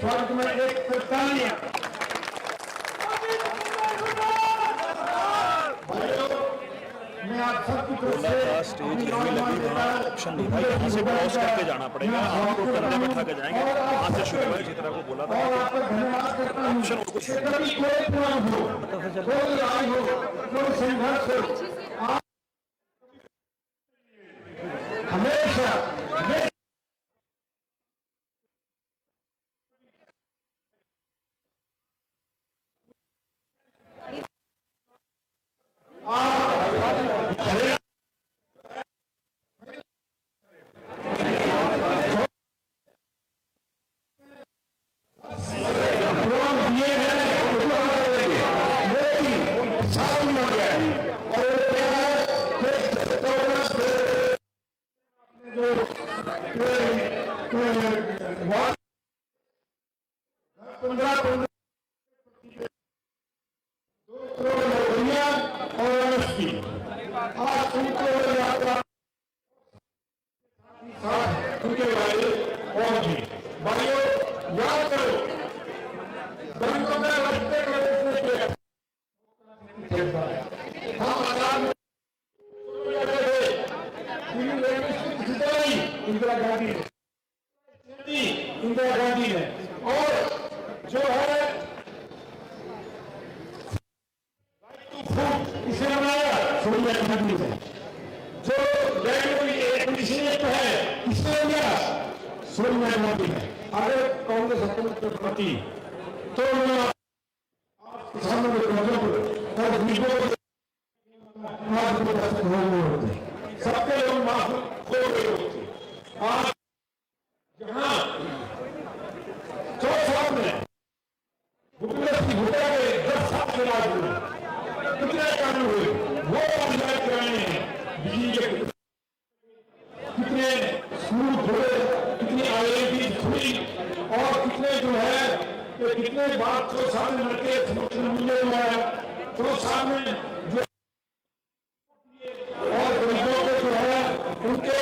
स्वर्ग में एक तालियां। मैं आप सबकी तरफ से स्टेज यहीं लगी, वहाँ ऑप्शन नहीं था, यहाँ से क्रॉस करके जाना पड़ेगा, आपको कंधे बैठा के जाएंगे, वहाँ से शुरू है जिस तरह को बोला था। और आपका धन्यवाद करता हूँ। कभी कोई प्लान हो, कोई लड़ाई हो, कोई संघर्ष हो, आप हमेशा इंदिरा गांधी ने और जो है इसे बनाया सोनिया गांधी ने, जो एडमिनिस्ट्रेट है इसे लिया सोनिया गांधी ने। अगर कांग्रेस हुकूमत के प्रति तो किसानों के और गरीबों होते, सबके लोग माफ हो गए होते। आज जहां 4 साल में भूपेंद्र सिंह हुड्डा के 10 साल के राज में कितने कानून हुए, वो पंचायत कराने हैं, बिजली के कितने स्कूल खुले, कितनी आईआईटी खुली, और कितने जो है कितने बात 4 साल में लड़के मिले हुआ है, 4 साल में जो और गरीबों को जो है उनके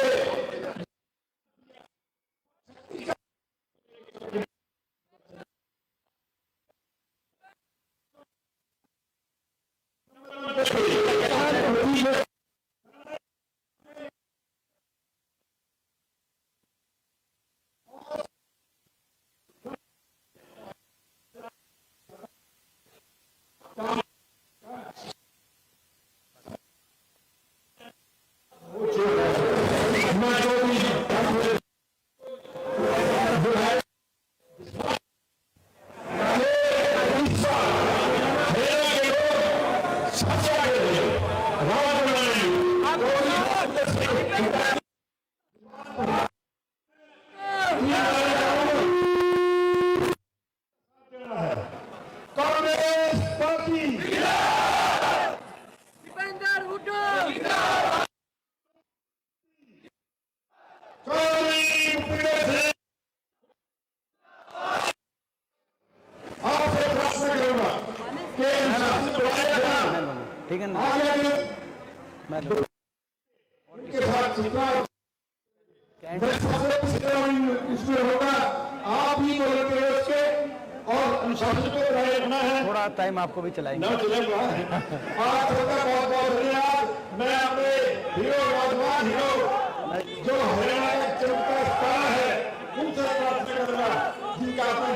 ठीक है ना, उनके साथ इसमें होगा, आप ही को लगे उसके और अनुशासन को बनाए रखना है। थोड़ा टाइम आपको भी चलाएंगे। आप सबका बहुत बहुत धन्यवाद। मैं अपने हीरो नौजवान हीरो जो हरियाणा का चमकता स्टार है उनसे प्रार्थना करूंगा जिनका अपने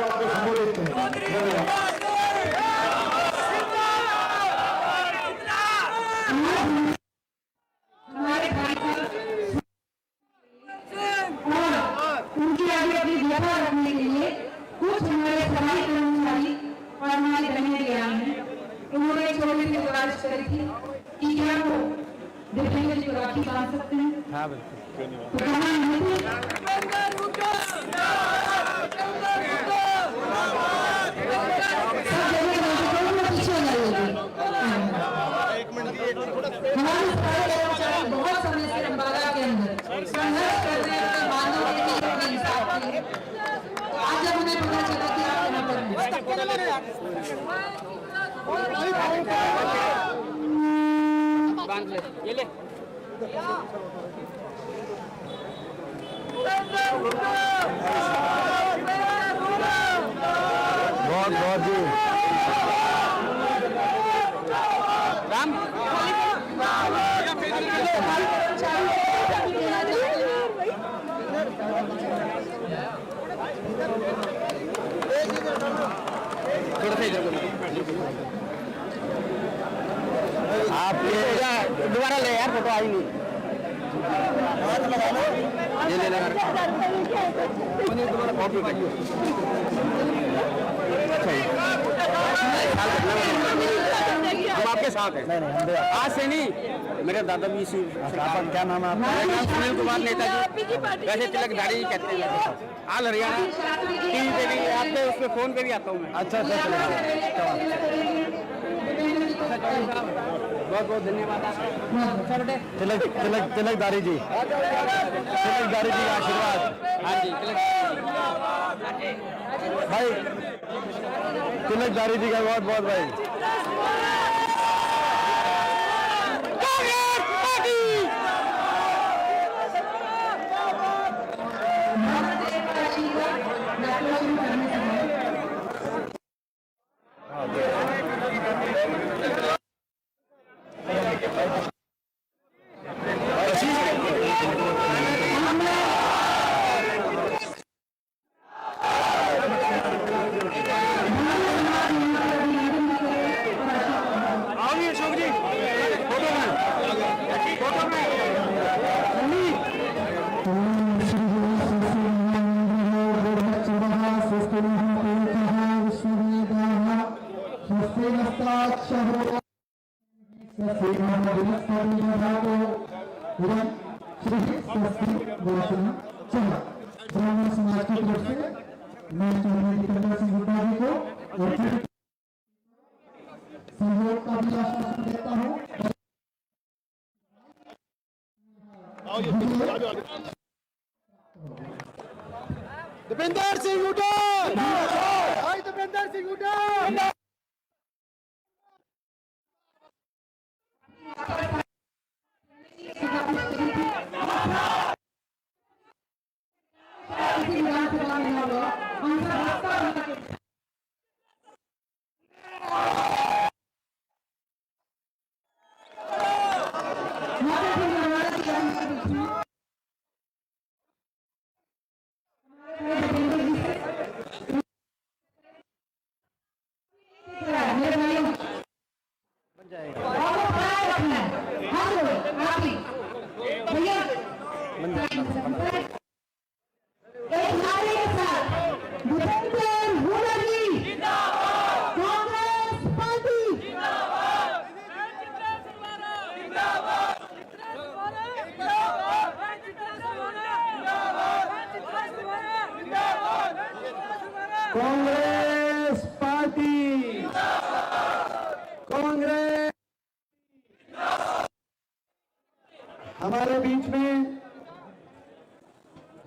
आपको संबोधित करें। उनके आगे अपनी व्यथा रखने के लिए कुछ हमारे सफाई कर्मचारी और हमारे बहने ले आए हैं। उन्होंने छोटे से गुजारिश करी थी कि क्या वो दिव्यांग जी को राखी बांध सकते हैं। हाँ बिल्कुल। बहुत समय से अम्बाला के अंदर संघर्ष कर रहे हैं मानव के लिए, इंसाफ के लिए। आज जब हमें पता चला कि आप यहाँ पर ये ले सफाई कर्मचारी को देना चाहते हैं। आप दोबारा ले यार, फोटो आई नहीं, ये ले लगा हम आपके साथ हैं। आज से नहीं, मेरे दादा भी इसी। क्या नाम है आपका? मेरा नाम सुनील कुमार नेताजी, वैसे तिलकधारी ही कहते हैं। आल हरियाणा टीवी पे भी, आपके उसमें फोन पे भी आता हूँ मैं। अच्छा बहुत बहुत धन्यवाद। तिलकधारी जी, तिलकधारी जी का आशीर्वाद। हाँ जी, भाई तिलकधारी जी का बहुत बहुत भाई। ब्राह्मण समाज की तरफ से मैं चौधरी जितेंद्र सिंह हुड्डा जी को और सहयोग का भी आश्वासन देता हूँ। दीपेंद्र सिंह हुड्डा, भाई दीपेंद्र सिंह हुड्डा। कांग्रेस पार्टी, कांग्रेस। हमारे बीच में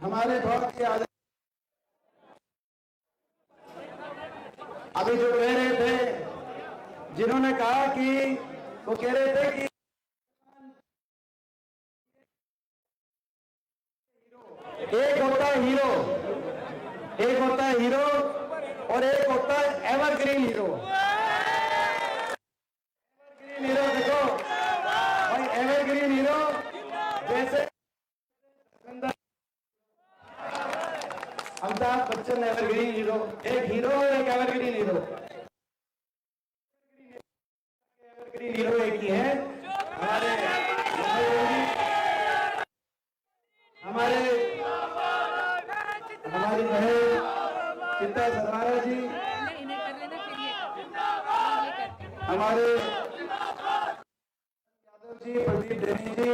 हमारे बहुत के आदमी अभी जो कह रहे थे, जिन्होंने कहा कि वो कह रहे थे कि एक होता है हीरो, एक होता है हीरो और एक होता है एवरग्रीन हीरो। एवरग्रीन हीरो देखो भाई, एवरग्रीन हीरो जैसे अमिताभ बच्चन एवरग्रीन हीरो, एक हीरो और एक एवरग्रीन हीरो। एवरग्रीन हीरो एक ही है हमारे हमारी बहन चित्ता सरमारा जी, हमारे यादव जी, प्रदीप डेनी जी,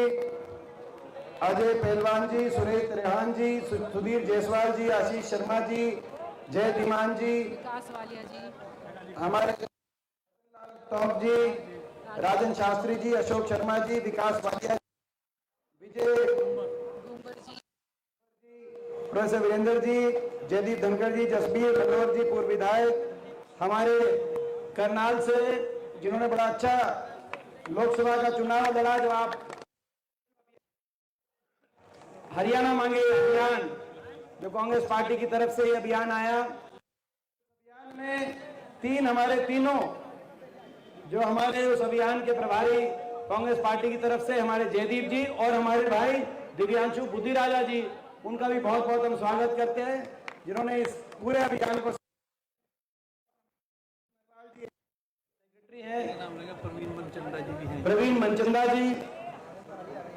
अजय पहलवान जी, सुरेश त्रेहान जी, सुधीर जायसवाल जी, आशीष शर्मा जी, जय धीमान जी, हमारे टॉप जी, राजन शास्त्री जी, अशोक शर्मा जी, विकास वालिया, विजय, प्रोफेसर वीरेंद्र जी, जयदीप धनखड़ जी, जसबीर बलौर जी, पूर्व विधायक, हमारे करनाल से जिन्होंने बड़ा अच्छा लोकसभा का चुनाव लड़ा। जो आप हरियाणा मांगे अभियान, जो कांग्रेस पार्टी की तरफ से ये अभियान आया, अभियान में हमारे तीनों जो हमारे उस अभियान के प्रभारी कांग्रेस पार्टी की तरफ से हमारे जयदीप जी और हमारे भाई दिव्यांशु बुद्धिराजा जी, उनका भी बहुत बहुत हम स्वागत करते हैं, जिन्होंने इस पूरे अभियान को सेक्रेटरी है प्रवीण मनचंदा जी,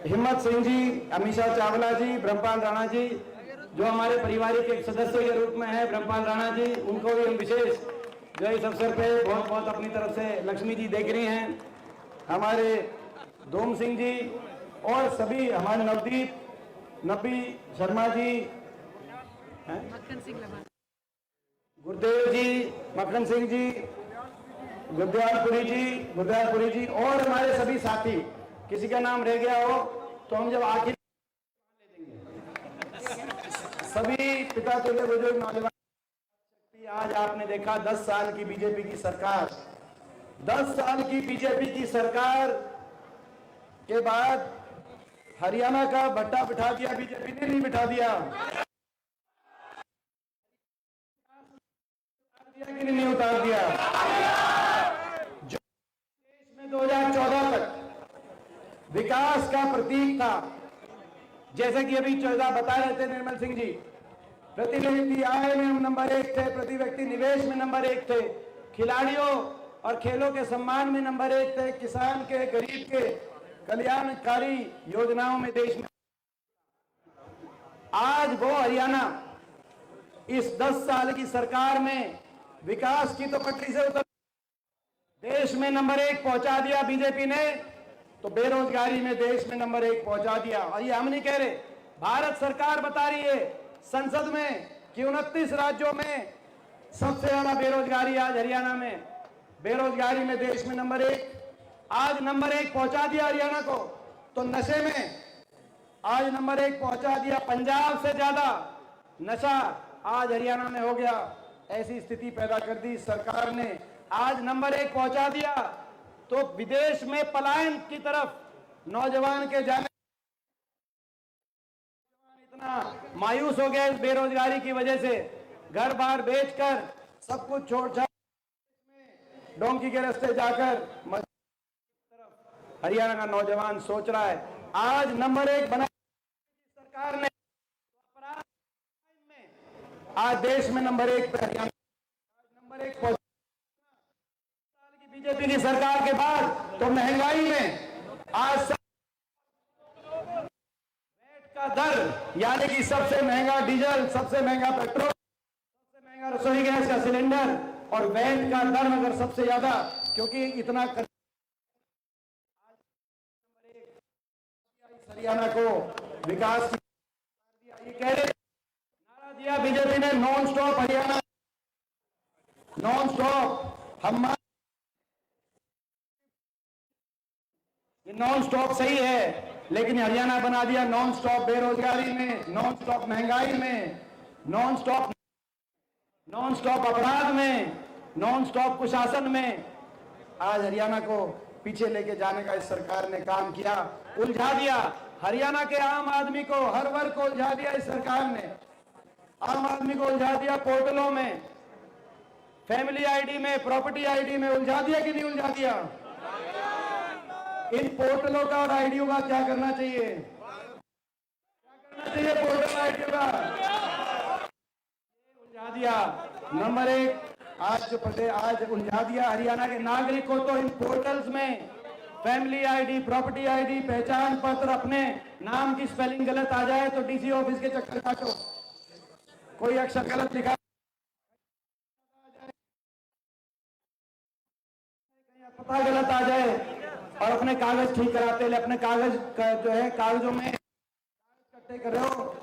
हिम्मत सिंह जी, अमीषा चावला जी, ब्रह्मपाल राणा जी, जो हमारे पारिवारिक एक सदस्य के रूप में है ब्रह्मपाल राणा जी, उनको भी हम विशेष जो इस अवसर पे बहुत बहुत अपनी तरफ से लक्ष्मी जी देख रही हैं, हमारे धूम सिंह जी और सभी हमारे नबी शर्मा जी, गुरदेव जी, मक्खन सिंह जी, गुरदयालपुरी जी और हमारे सभी साथी, किसी का नाम रह गया हो तो हम जब आखिर सभी पिता तुल्य बुजुर्ग नौजवान, आज आपने देखा 10 साल की बीजेपी की सरकार, 10 साल की बीजेपी की सरकार के बाद हरियाणा का भट्टा बिठा दिया बीजेपी ने, नहीं बिठा दिया कि नहीं उतार दिया। जो देश में 2014 तक विकास का प्रतीक था, जैसे कि अभी 14 बता रहे थे निर्मल सिंह जी, प्रति व्यक्ति आय में हम नंबर 1 थे, प्रति व्यक्ति निवेश में नंबर 1 थे, खिलाड़ियों और खेलों के सम्मान में नंबर 1 थे, किसान के गरीब के कल्याणकारी योजनाओं में देश में। आज वो हरियाणा इस 10 साल की सरकार में विकास की तो पटरी से उतर देश में नंबर 1 पहुंचा दिया बीजेपी ने, तो बेरोजगारी में देश में नंबर 1 पहुंचा दिया। और ये हम नहीं कह रहे, भारत सरकार बता रही है संसद में कि 29 राज्यों में सबसे ज्यादा बेरोजगारी आज हरियाणा में, बेरोजगारी में देश में नंबर 1, आज नंबर 1 पहुंचा दिया हरियाणा को। तो नशे में आज नंबर 1 पहुंचा दिया, पंजाब से ज्यादा नशा आज हरियाणा में हो गया, ऐसी स्थिति पैदा कर दी सरकार ने, आज नंबर 1 पहुंचा दिया। तो विदेश में पलायन की तरफ नौजवान के जाने, इतना मायूस हो गया इस बेरोजगारी की वजह से, घर बार बेचकर सब कुछ छोड़ छाड़ डोंकी के रास्ते जाकर हरियाणा का नौजवान सोच रहा है। आज नंबर 1 बना सरकार ने, आज देश में नंबर 1 पे हरियाणा नंबर 1 साल की बीजेपी की सरकार के बाद तो महंगाई में आज वैट का दर, यानी कि सबसे महंगा डीजल, सबसे महंगा पेट्रोल, सबसे महंगा रसोई गैस का सिलेंडर और वैट का दर अगर सबसे ज्यादा, क्योंकि इतना हरियाणा को विकास की ये कह रहे नारा दिया बीजेपी ने, non stop Haryana, non stop. हम ये नॉन स्टॉप सही है, लेकिन हरियाणा बना दिया नॉन स्टॉप बेरोजगारी में, नॉन स्टॉप महंगाई में, नॉन स्टॉप अपराध में, नॉन स्टॉप कुशासन में। आज हरियाणा को पीछे लेके जाने का इस सरकार ने काम किया, उलझा दिया हरियाणा के आम आदमी को, हर वर्ग को उलझा दिया इस सरकार ने, आम आदमी को उलझा दिया पोर्टलों में, फैमिली आईडी में, प्रॉपर्टी आईडी में, उलझा दिया कि नहीं उलझा दिया। इन पोर्टलों का और आईडियों का क्या करना चाहिए, क्या करना चाहिए पोर्टल आईडियों का, उलझा दिया। नंबर 1 आज जो प्रदेश आज उलझा दिया हरियाणा के नागरिक को, तो इन पोर्टल्स में फैमिली आईडी, प्रॉपर्टी आईडी, पहचान पत्र, अपने नाम की स्पेलिंग गलत आ जाए तो डीसी ऑफिस के चक्कर काटो, कोई अक्षर गलत लिखा, पता गलत आ जाए और अपने कागज ठीक कराते ले, अपने कागज जो है कागजों में इकट्ठे कर रहे हो,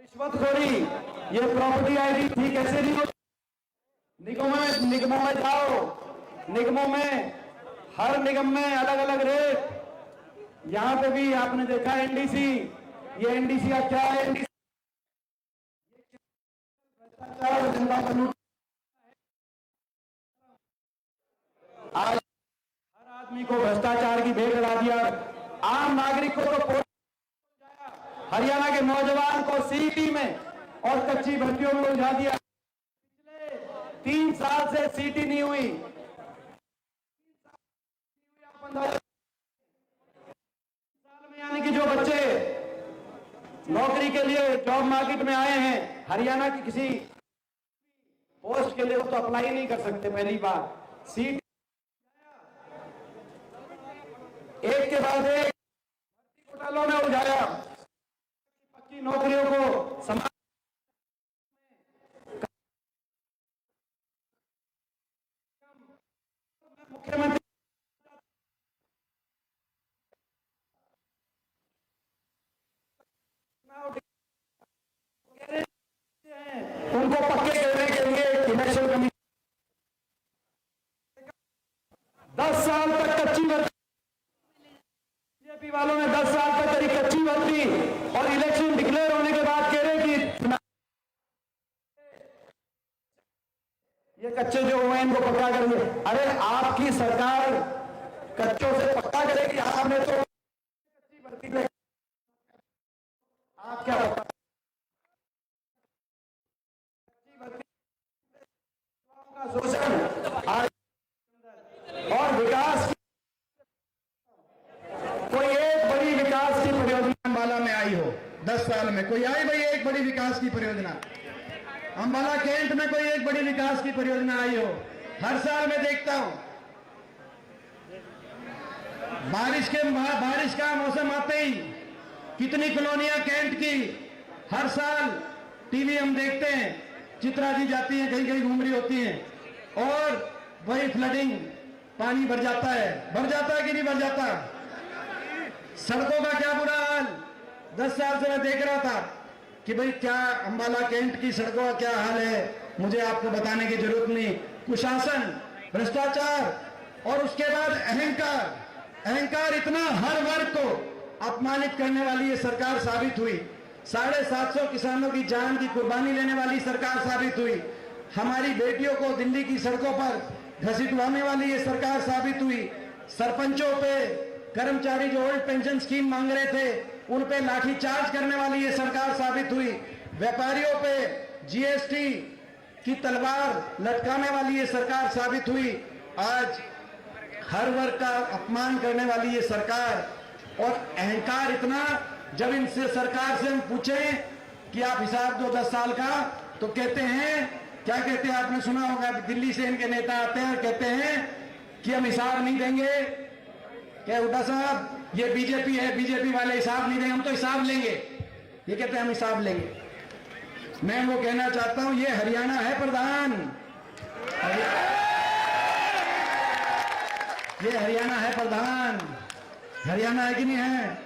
रिश्वतखोरी, ये प्रॉपर्टी आईडी ठीक ऐसे नहीं होती। निगमों में जाओ, निगमों में हर निगम में अलग अलग रेट। यहां पे भी आपने देखा एनडीसी, ये एनडीसी का क्या है, एनडीसी जनता का लूट। आज हर आदमी को भ्रष्टाचार की भेंट लगा दिया, आम नागरिक को तो हरियाणा के नौजवान को सीटी में और कच्ची भर्तियों में उलझा दिया। पिछले 3 साल से सीटी नहीं हुई, जो बच्चे नौकरी के लिए जॉब मार्केट में आए हैं हरियाणा की किसी पोस्ट के लिए, वो तो अप्लाई नहीं कर सकते। पहली बात, सीट एक के बाद एक घोटालों में उलझाया, पक्की नौकरियों को समाज मुख्यमंत्री उनको पक्के करने के लिए इलेक्शन कमीशन 10 साल तक कच्ची भर्ती, बीजेपी वालों ने 10 साल तक करी कच्ची भर्ती और इलेक्शन डिक्लेयर होने के बाद कह रहे कि ये कच्चे जो हुए इनको पक्का करेंगे। अरे आपकी सरकार कच्चों से पक्का करेगी, आपने तो कच्ची भर्ती ले, आप क्या पता शोषण और विकास, कोई एक बड़ी विकास की परियोजना अंबाला में आई हो 10 साल में? कोई आई भाई एक बड़ी विकास की परियोजना? अंबाला कैंट में कोई एक बड़ी विकास की परियोजना आई हो? हर साल मैं देखता हूं, बारिश का मौसम आते ही कितनी कॉलोनियां कैंट की हर साल टीवी हम देखते हैं, चित्रा जी जाती हैं, कहीं कहीं घूम रही होती हैं और वही फ्लडिंग, पानी भर जाता है कि नहीं भर जाता? सड़कों का क्या बुरा हाल, 10 साल से मैं देख रहा था कि भाई क्या अंबाला कैंट की सड़कों का क्या हाल है, मुझे आपको बताने की जरूरत नहीं। कुशासन, भ्रष्टाचार और उसके बाद अहंकार इतना हर वर्ग को अपमानित करने वाली ये सरकार साबित हुई। 750 किसानों की जान की कुर्बानी लेने वाली सरकार साबित हुई। हमारी बेटियों को दिल्ली की सड़कों पर घसीटवाने वाली ये सरकार साबित हुई। सरपंचों पे, कर्मचारी जो ओल्ड पेंशन स्कीम मांग रहे थे उन पे लाठीचार्ज करने वाली ये सरकार साबित हुई। व्यापारियों पे जीएसटी की तलवार लटकाने वाली ये सरकार साबित हुई। आज हर वर्ग का अपमान करने वाली ये सरकार, और अहंकार इतना, जब इनसे सरकार से हम पूछें कि आप हिसाब दो 10 साल का, तो कहते हैं, क्या कहते हैं आपने सुना होगा, दिल्ली से इनके नेता आते हैं और कहते हैं कि हम हिसाब नहीं देंगे। क्या हुड्डा साहब, ये बीजेपी है, बीजेपी वाले हिसाब नहीं देंगे, हम तो हिसाब लेंगे। ये कहते हैं हम हिसाब लेंगे। मैं वो कहना चाहता हूं, ये हरियाणा है प्रधान, ये हरियाणा है प्रधान, हरियाणा है कि नहीं है?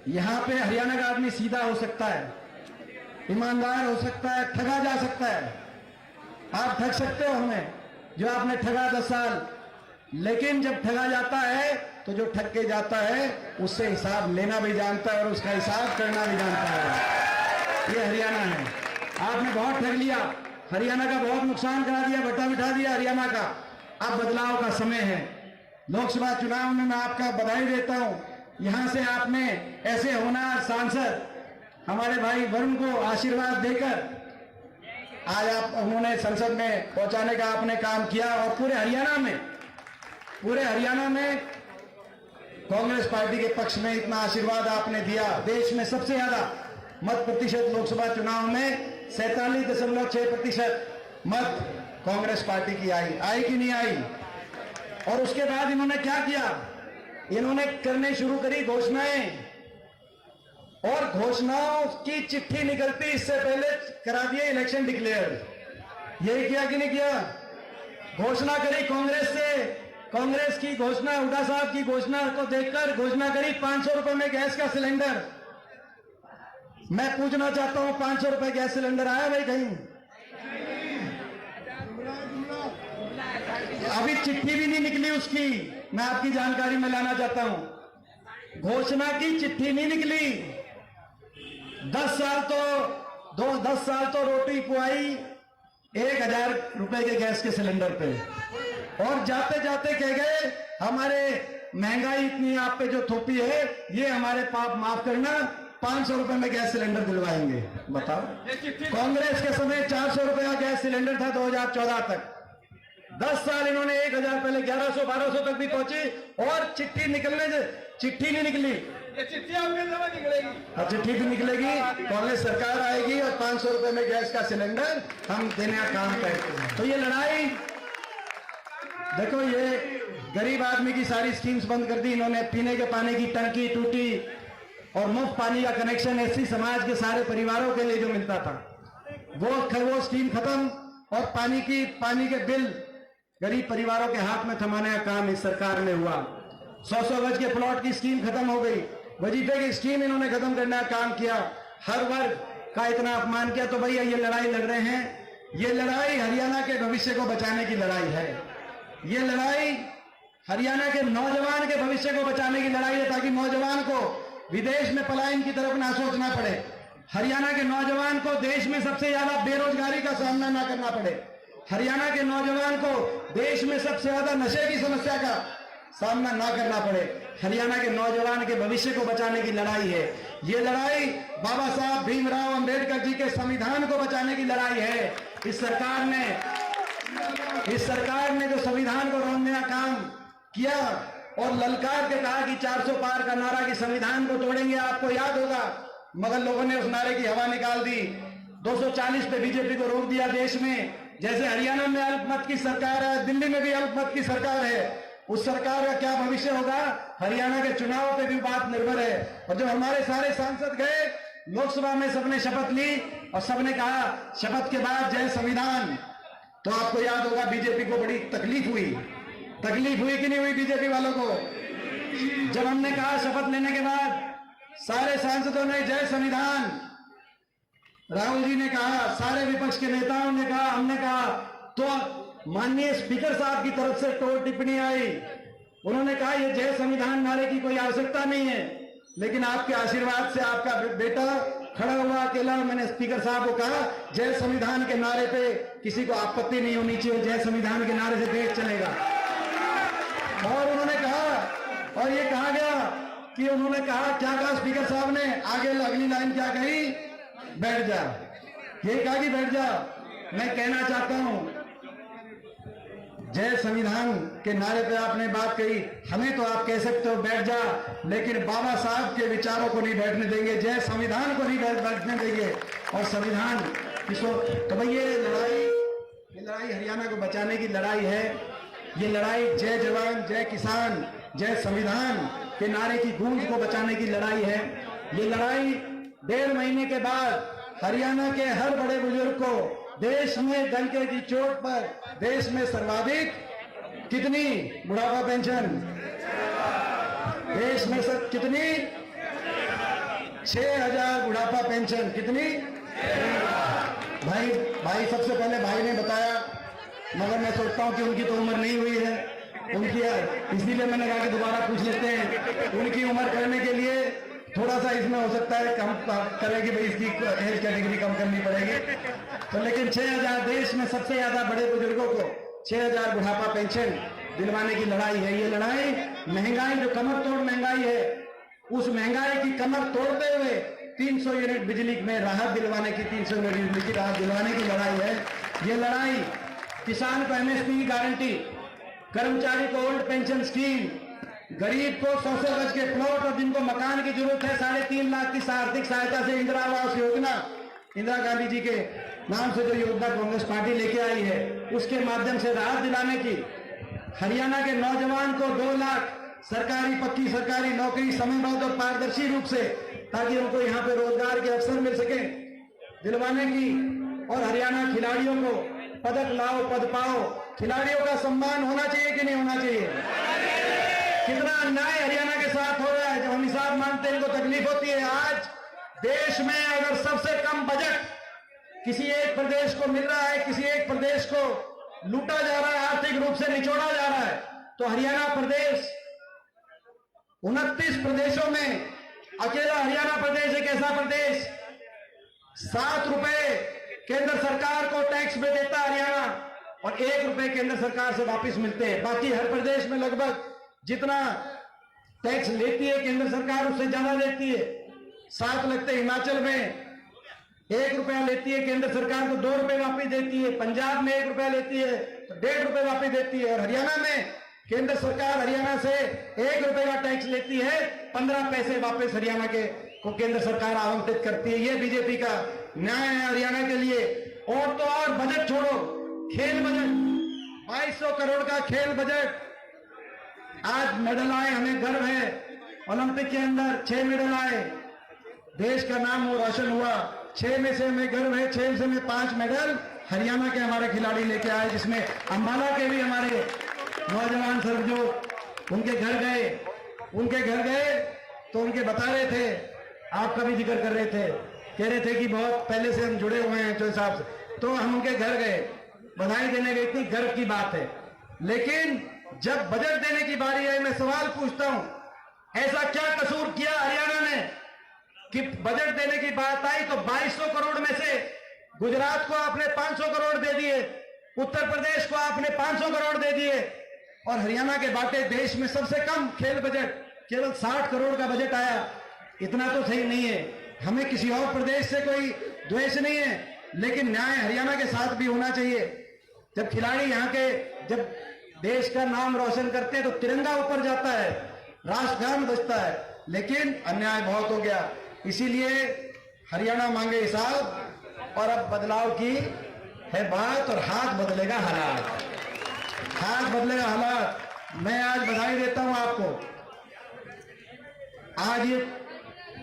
यहां पे हरियाणा का आदमी सीधा हो सकता है, ईमानदार हो सकता है, ठगा जा सकता है। आप ठग सकते हो हमें, जो आपने ठगा 10 साल, लेकिन जब ठगा जाता है तो जो ठग के जाता है उससे हिसाब लेना भी जानता है और उसका हिसाब करना भी जानता है। ये हरियाणा है। आपने बहुत ठग लिया, हरियाणा का बहुत नुकसान करा दिया, बटा बिठा दिया हरियाणा का। अब बदलाव का समय है। लोकसभा चुनाव में मैं आपका बधाई देता हूं, यहां से आपने ऐसे होनहार सांसद हमारे भाई वरुण को आशीर्वाद देकर आज आप उन्होंने संसद में पहुंचाने का आपने काम किया। और पूरे हरियाणा में कांग्रेस पार्टी के पक्ष में इतना आशीर्वाद आपने दिया। देश में सबसे ज्यादा मत प्रतिशत लोकसभा चुनाव में 47.6% मत कांग्रेस पार्टी की आई कि नहीं आई? और उसके बाद इन्होंने क्या किया? इन्होंने करने शुरू करी घोषणाएं, और घोषणाओं की चिट्ठी निकलती इससे पहले करा दिए इलेक्शन डिक्लेयर। यही किया कि नहीं किया? घोषणा करी कांग्रेस से, कांग्रेस की घोषणा, हुड्डा साहब की घोषणा को देखकर घोषणा करी 500 रुपए में गैस का सिलेंडर। मैं पूछना चाहता हूं, 500 रुपए गैस सिलेंडर आया भाई कहीं? अभी चिट्ठी भी नहीं निकली उसकी, मैं आपकी जानकारी में लाना चाहता हूं। घोषणा की चिट्ठी नहीं निकली। 10 साल तो रोटी पुआई 1000 रुपए के गैस के सिलेंडर पे, और जाते जाते कह गए हमारे महंगाई इतनी आप पे जो थोपी है, ये हमारे पाप माफ करना, 500 रुपए में गैस सिलेंडर दिलवाएंगे। बताओ, कांग्रेस के समय 400 रुपए का गैस सिलेंडर था 2014 तक। 10 साल इन्होंने 1000, पहले 1100 1200 तक भी पहुंची, और चिट्ठी नहीं निकली। अब चिट्ठी भी निकलेगी, कांग्रेस सरकार आएगी और 500 रुपए में गैस का सिलेंडर हम देने का काम करते हैं। तो ये लड़ाई देखो, ये गरीब आदमी की सारी स्कीम्स बंद कर दी इन्होंने। पीने के पानी की टंकी टूटी और मुफ्त पानी का कनेक्शन एससी समाज के सारे परिवारों के लिए जो मिलता था वो स्कीम खत्म, और पानी के बिल गरीब परिवारों के हाथ में थमाने का काम इस सरकार ने हुआ। 100 गज के प्लॉट की स्कीम खत्म हो गई, वजीफे की स्कीम इन्होंने खत्म करने का काम किया, हर वर्ग का इतना अपमान किया। तो भैया ये लड़ाई लड़ रहे हैं, ये लड़ाई हरियाणा के भविष्य को बचाने की लड़ाई है। ये लड़ाई हरियाणा के नौजवान के भविष्य को बचाने की लड़ाई है, ताकि नौजवान को विदेश में पलायन की तरफ ना सोचना पड़े, हरियाणा के नौजवान को देश में सबसे ज्यादा बेरोजगारी का सामना ना करना पड़े, हरियाणा के नौजवान को देश में सबसे ज्यादा नशे की समस्या का सामना ना करना पड़े। हरियाणा के नौजवान के भविष्य को बचाने की लड़ाई है ये लड़ाई। बाबा साहब भीमराव अंबेडकर जी के संविधान को बचाने की लड़ाई है। इस सरकार ने जो संविधान को रोकने का काम किया और ललकार के कहा कि 400 पार का नारा कि संविधान को तोड़ेंगे, आपको याद होगा, मगर लोगों ने उस नारे की हवा निकाल दी। 240 पे बीजेपी को रोक दिया देश में। जैसे हरियाणा में अल्पमत की सरकार है, दिल्ली में भी अल्पमत की सरकार है, उस सरकार का क्या भविष्य होगा, हरियाणा के चुनाव पे भी बात निर्भर है। और जब हमारे सारे सांसद गए लोकसभा में, सबने शपथ ली और सबने कहा शपथ के बाद जय संविधान, तो आपको याद होगा बीजेपी को बड़ी तकलीफ हुई कि नहीं हुई बीजेपी वालों को। जब हमने कहा शपथ लेने के बाद सारे सांसदों ने जय संविधान, राहुल जी ने कहा, सारे विपक्ष के नेताओं ने कहा, हमने कहा, तो माननीय स्पीकर साहब की तरफ से टोल टिप्पणी आई। उन्होंने कहा ये जय संविधान नारे की कोई आवश्यकता नहीं है, लेकिन आपके आशीर्वाद से आपका बेटा खड़ा हुआ अकेला। मैंने स्पीकर साहब को कहा जय संविधान के नारे पे किसी को आपत्ति नहीं होनी चाहिए, जय संविधान के नारे से देश चलेगा। और उन्होंने कहा, और ये कहा गया कि उन्होंने कहा, क्या कहा स्पीकर साहब ने, आगे अगली लाइन क्या कही, बैठ जा, ये कहा कि बैठ जा। मैं कहना चाहता हूं जय संविधान के नारे पे आपने बात कही, हमें तो आप कह सकते हो बैठ जा, लेकिन बाबा साहब के विचारों को नहीं बैठने देंगे, जय संविधान को नहीं बैठने देंगे। और संविधान किसको, तो भाई ये लड़ाई हरियाणा को बचाने की लड़ाई है। ये लड़ाई जय जवान जय किसान जय संविधान के नारे की गूंज को बचाने की लड़ाई है। ये लड़ाई 1.5 महीने के बाद हरियाणा के हर बड़े बुजुर्ग को देश में डंके की चोट पर देश में सर्वाधिक कितनी बुढ़ापा पेंशन, देश में सब कितनी 6000 बुढ़ापा पेंशन कितनी। भाई सबसे पहले भाई ने बताया, मगर मैं सोचता हूं कि उनकी तो उम्र नहीं हुई है उनकी, इसीलिए मैंने कहा कि दोबारा पूछ लेते हैं। उनकी उम्र करने के लिए थोड़ा सा इसमें हो सकता है कम करेगी, भाई इसकी एज कैटेगरी कम करनी पड़ेगी। तो लेकिन 6000 देश में सबसे ज्यादा बड़े बुजुर्गों को 6000 बुढ़ापा पेंशन दिलवाने की लड़ाई है। ये लड़ाई महंगाई, जो कमर तोड़ महंगाई है, उस महंगाई की कमर तोड़ते हुए 300 यूनिट बिजली में राहत दिलवाने की, 300 यूनिट बिजली की राहत दिलवाने की लड़ाई है। ये लड़ाई किसान को एमएसपी की गारंटी, कर्मचारी को ओल्ड पेंशन स्कीम, गरीब को 100 गज के प्लॉट और जिनको मकान की जरूरत है 3.5 लाख की आर्थिक सहायता से इंदिरा आवास योजना, इंदिरा गांधी जी के नाम से जो योजना कांग्रेस पार्टी लेके आई है, उसके माध्यम से राहत दिलाने की। हरियाणा के नौजवान को 2 लाख सरकारी पक्की सरकारी नौकरी समयबद्ध और पारदर्शी रूप से, ताकि उनको यहाँ पे रोजगार के अवसर मिल सके, दिलवाने की। और हरियाणा खिलाड़ियों को पदक लाओ पद पाओ, खिलाड़ियों का सम्मान होना चाहिए कि नहीं होना चाहिए। कितना अन्याय हरियाणा के साथ हो रहा है, जब हम हिसाब मानते हैं इनको तकलीफ होती है। आज देश में अगर सबसे कम बजट किसी एक प्रदेश को मिल रहा है, किसी एक प्रदेश को लूटा जा रहा है, आर्थिक रूप से निचोड़ा जा रहा है, तो हरियाणा प्रदेश 29 प्रदेशों में अकेला हरियाणा प्रदेश एक ऐसा प्रदेश 7 रुपए केंद्र सरकार को टैक्स में देता हरियाणा, और 1 रुपए केंद्र सरकार से वापस मिलते हैं। बाकी हर प्रदेश में लगभग जितना टैक्स लेती है केंद्र सरकार उससे ज्यादा लेती है, 7 लगते। हिमाचल में 1 रुपया लेती है केंद्र सरकार को 2 रुपए वापस देती है, पंजाब में 1 रुपया लेती है तो 1.5 रुपए वापस देती है, और हरियाणा में केंद्र सरकार हरियाणा से 1 रुपए का टैक्स लेती है, 15 पैसे वापस हरियाणा के को केंद्र सरकार आवंटित करती है। ये बीजेपी का न्याय है हरियाणा के लिए। और तो और बजट छोड़ो, खेल बजट 2200 करोड़ का खेल बजट। आज मेडल आए, हमें गर्व है। ओलंपिक के अंदर 6 मेडल आए, देश का नाम वो रोशन हुआ। 6 में से हमें गर्व है, 6 में से 5 मेडल हरियाणा के हमारे खिलाड़ी लेके आए, जिसमें अंबाला के भी हमारे नौजवान सरबजोत उनके घर गए तो उनके बता रहे थे, आपका भी जिक्र कर रहे थे, कह रहे थे कि बहुत पहले से हम जुड़े हुए हैं जो हिसाब से, तो हम उनके घर गए, बधाई देने गए। इतनी गर्व की बात है। लेकिन जब बजट देने की बारी आई, मैं सवाल पूछता हूं, ऐसा क्या कसूर किया हरियाणा ने कि बजट देने की बात आई तो 2200 करोड़ में से गुजरात को आपने 500 करोड़ दे दिए, उत्तर प्रदेश को आपने 500 करोड़ दे दिए, और हरियाणा के बाटे देश में सबसे कम खेल बजट केवल 60 करोड़ का बजट आया। इतना तो सही नहीं है। हमें किसी और प्रदेश से कोई द्वेष नहीं है, लेकिन न्याय हरियाणा के साथ भी होना चाहिए। जब खिलाड़ी यहाँ के जब देश का नाम रोशन करते हैं तो तिरंगा ऊपर जाता है, राष्ट्रगान बजता है, लेकिन अन्याय बहुत हो गया। इसीलिए हरियाणा मांगे हिसाब, और अब बदलाव की है बात, और हाथ बदलेगा हालात, हाथ बदलेगा हालात। मैं आज बधाई देता हूं आपको। आज ये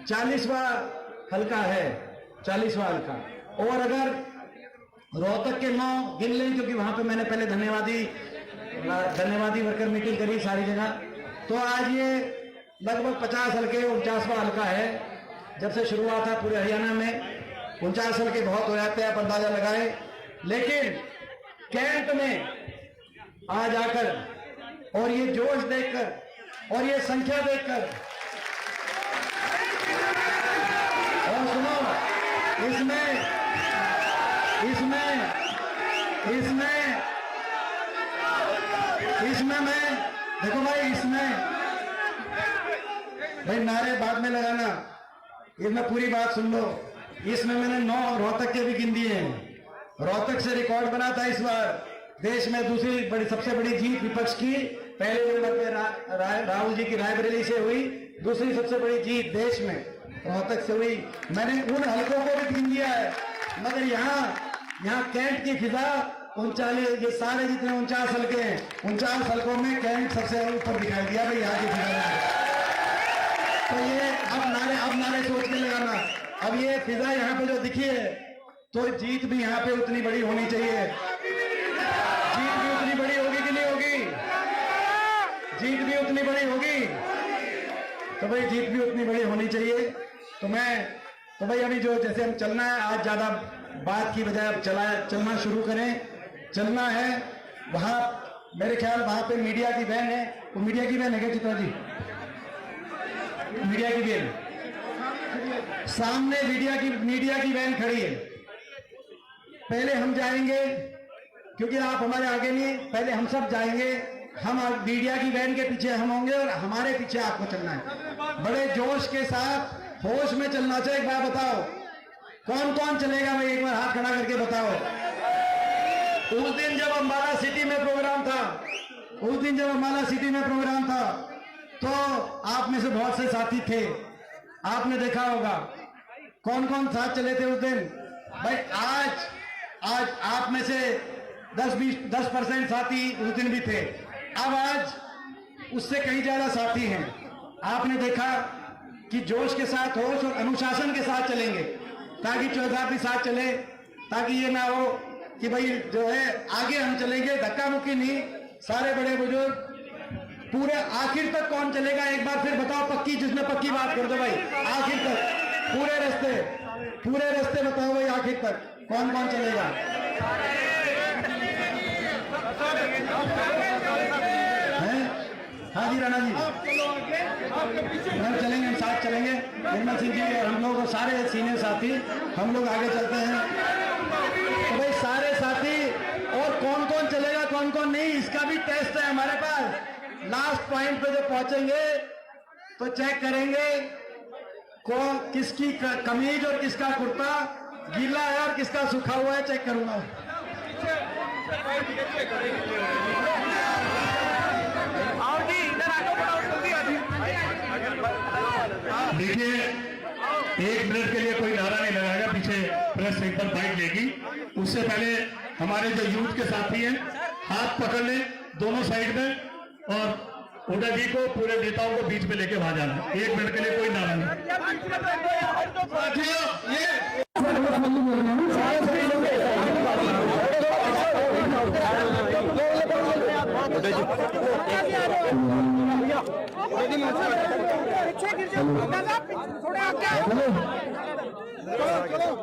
40वां हल्का है, 40वां हल्का, और अगर रोहतक के 9 गिन लें, क्योंकि वहां पे मैंने पहले धन्यवादी वर्कर मीटिंग करी सारी जगह, तो आज ये लगभग 50 हल्के 49वां हल्का है। जब से शुरुआत है पूरे हरियाणा में 49 हल्के बहुत हो जाते हैं, आप अंदाजा लगाएं। लेकिन कैंट में आज आकर और ये जोश देखकर और ये संख्या देखकर, और सुनो, इसमें मैं देखो भाई, भाई नारे बाद में लगाना, इसमें पूरी बात सुन लो। इसमें मैंने 9 रोहतक के भी गिन दिए हैं। रोहतक से रिकॉर्ड बना था इस बार देश में सबसे बड़ी जीत विपक्ष की। पहले नंबर पे राहुल जी की रायबरेली से हुई, दूसरी सबसे बड़ी जीत देश में रोहतक से हुई। मैंने उन हलकों को भी गिन दिया है, मगर यहाँ कैंट की फिजा 39, ये सारे जितने 49 हल्के हैं, 49 हल्कों में कैंट सबसे ऊपर दिखाई दिया भाई, यहाँ की फिजा। तो ये अब नारे सोचने लगाना। अब ये फिजा यहाँ पे जो दिखी है, तो जीत भी यहाँ पे उतनी बड़ी होनी चाहिए। जीत भी उतनी बड़ी होगी कि नहीं होगी? जीत भी उतनी बड़ी होगी, तो भाई जीत भी उतनी बड़ी होनी चाहिए। तो भाई अभी जो जैसे हम चलना है, आज ज्यादा बात की बजाय अब चलना शुरू करें। चलना है वहां, मेरे ख्याल वहां पे मीडिया की वैन है, वो मीडिया की वैन है क्या चित्रा जी? मीडिया की वैन सामने, मीडिया की वैन खड़ी है। पहले हम जाएंगे, क्योंकि आप हमारे आगे नहीं, पहले हम सब जाएंगे। हम मीडिया की वैन के पीछे हम होंगे और हमारे पीछे आपको चलना है। बड़े जोश के साथ, होश में चलना चाहिए। एक बार बताओ कौन कौन चलेगा भाई, एक बार हाथ खड़ा करके बताओ। उस दिन जब अम्बाला सिटी में प्रोग्राम था, तो आप में से बहुत से साथी थे, आपने देखा होगा कौन कौन साथ चले थे उस दिन। भाई आज आप में से 10% साथी उस दिन भी थे। अब आज उससे कहीं ज्यादा साथी हैं। आपने देखा कि जोश के साथ, होश और अनुशासन के साथ चलेंगे, ताकि चौथा भी साथ चले, ताकि ये ना हो कि भाई जो है आगे हम चलेंगे धक्का मुक्की नहीं। सारे बड़े बुजुर्ग पूरे आखिर तक कौन चलेगा, एक बार फिर बताओ, पक्की, जिसने पक्की बात कर दो भाई, आखिर तक पूरे रास्ते बताओ भाई, आखिर तक कौन कौन चलेगा। हाँ जी राणा जी, हम चलेंगे, हम साथ चलेंगे। निर्मल सिंह जी और हम लोग सारे सीनियर साथी, हम लोग आगे चलते हैं। तो भाई सारे साथी, और कौन कौन चलेगा कौन कौन नहीं, इसका भी टेस्ट है हमारे पास। लास्ट पॉइंट पे जब पहुंचेंगे तो चेक करेंगे कौन, किसकी कमीज और किसका कुर्ता गीला है और किसका सूखा हुआ है, चेक करूंगा। देखिए 1 मिनट के लिए कोई नारा नहीं लगाएगा, पीछे प्रेस एक बार बाइट लेगी। उससे पहले हमारे जो यूथ के साथी हैं हाथ पकड़ लें दोनों साइड में, और हुड्डा जी को पूरे नेताओं को बीच में लेके वहां जाना। 1 मिनट के लिए कोई नारा नहीं।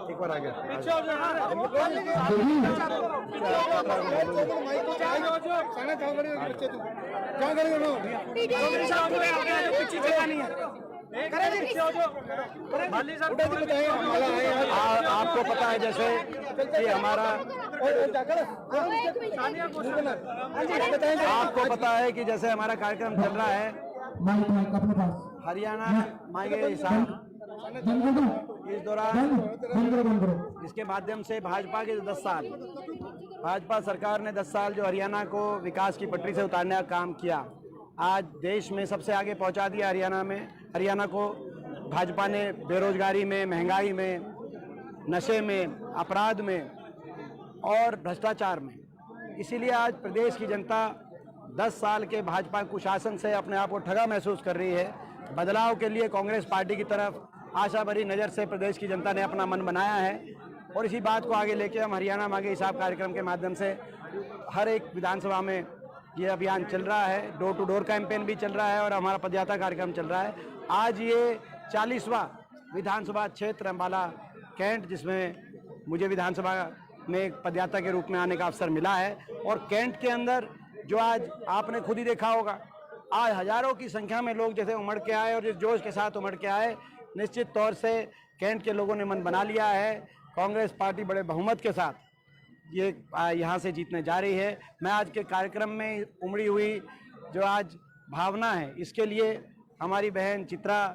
एक बार आ गया आपको पता है जैसे कि हमारा आपको पता है कि जैसे हमारा कार्यक्रम चल रहा है हरियाणा मांगे हिसाब, इस दौरान इसके माध्यम से भाजपा के 10 साल भाजपा सरकार ने 10 साल जो हरियाणा को विकास की पटरी से उतारने का काम किया, आज देश में सबसे आगे पहुंचा दिया। हरियाणा को भाजपा ने बेरोजगारी में, महंगाई में, नशे में, अपराध में और भ्रष्टाचार में। इसीलिए आज प्रदेश की जनता 10 साल के भाजपा कुशासन से अपने आप को ठगा महसूस कर रही है। बदलाव के लिए कांग्रेस पार्टी की तरफ आशा भरी नज़र से प्रदेश की जनता ने अपना मन बनाया है, और इसी बात को आगे लेके हम हरियाणा मांगे हिसाब कार्यक्रम के माध्यम से हर एक विधानसभा में ये अभियान चल रहा है। डोर टू डोर कैंपेन भी चल रहा है और हमारा पदयात्रा कार्यक्रम चल रहा है। आज ये 40वां विधानसभा क्षेत्र अम्बाला कैंट, जिसमें मुझे विधानसभा में एक पदयात्रा के रूप में आने का अवसर मिला है। और कैंट के अंदर जो आज आपने खुद ही देखा होगा, आज हजारों की संख्या में लोग जैसे उमड़ के आए और जिस जोश के साथ उमड़ के आए, निश्चित तौर से कैंट के लोगों ने मन बना लिया है। कांग्रेस पार्टी बड़े बहुमत के साथ ये यहाँ से जीतने जा रही है। मैं आज के कार्यक्रम में उमड़ी हुई जो आज भावना है, इसके लिए हमारी बहन चित्रा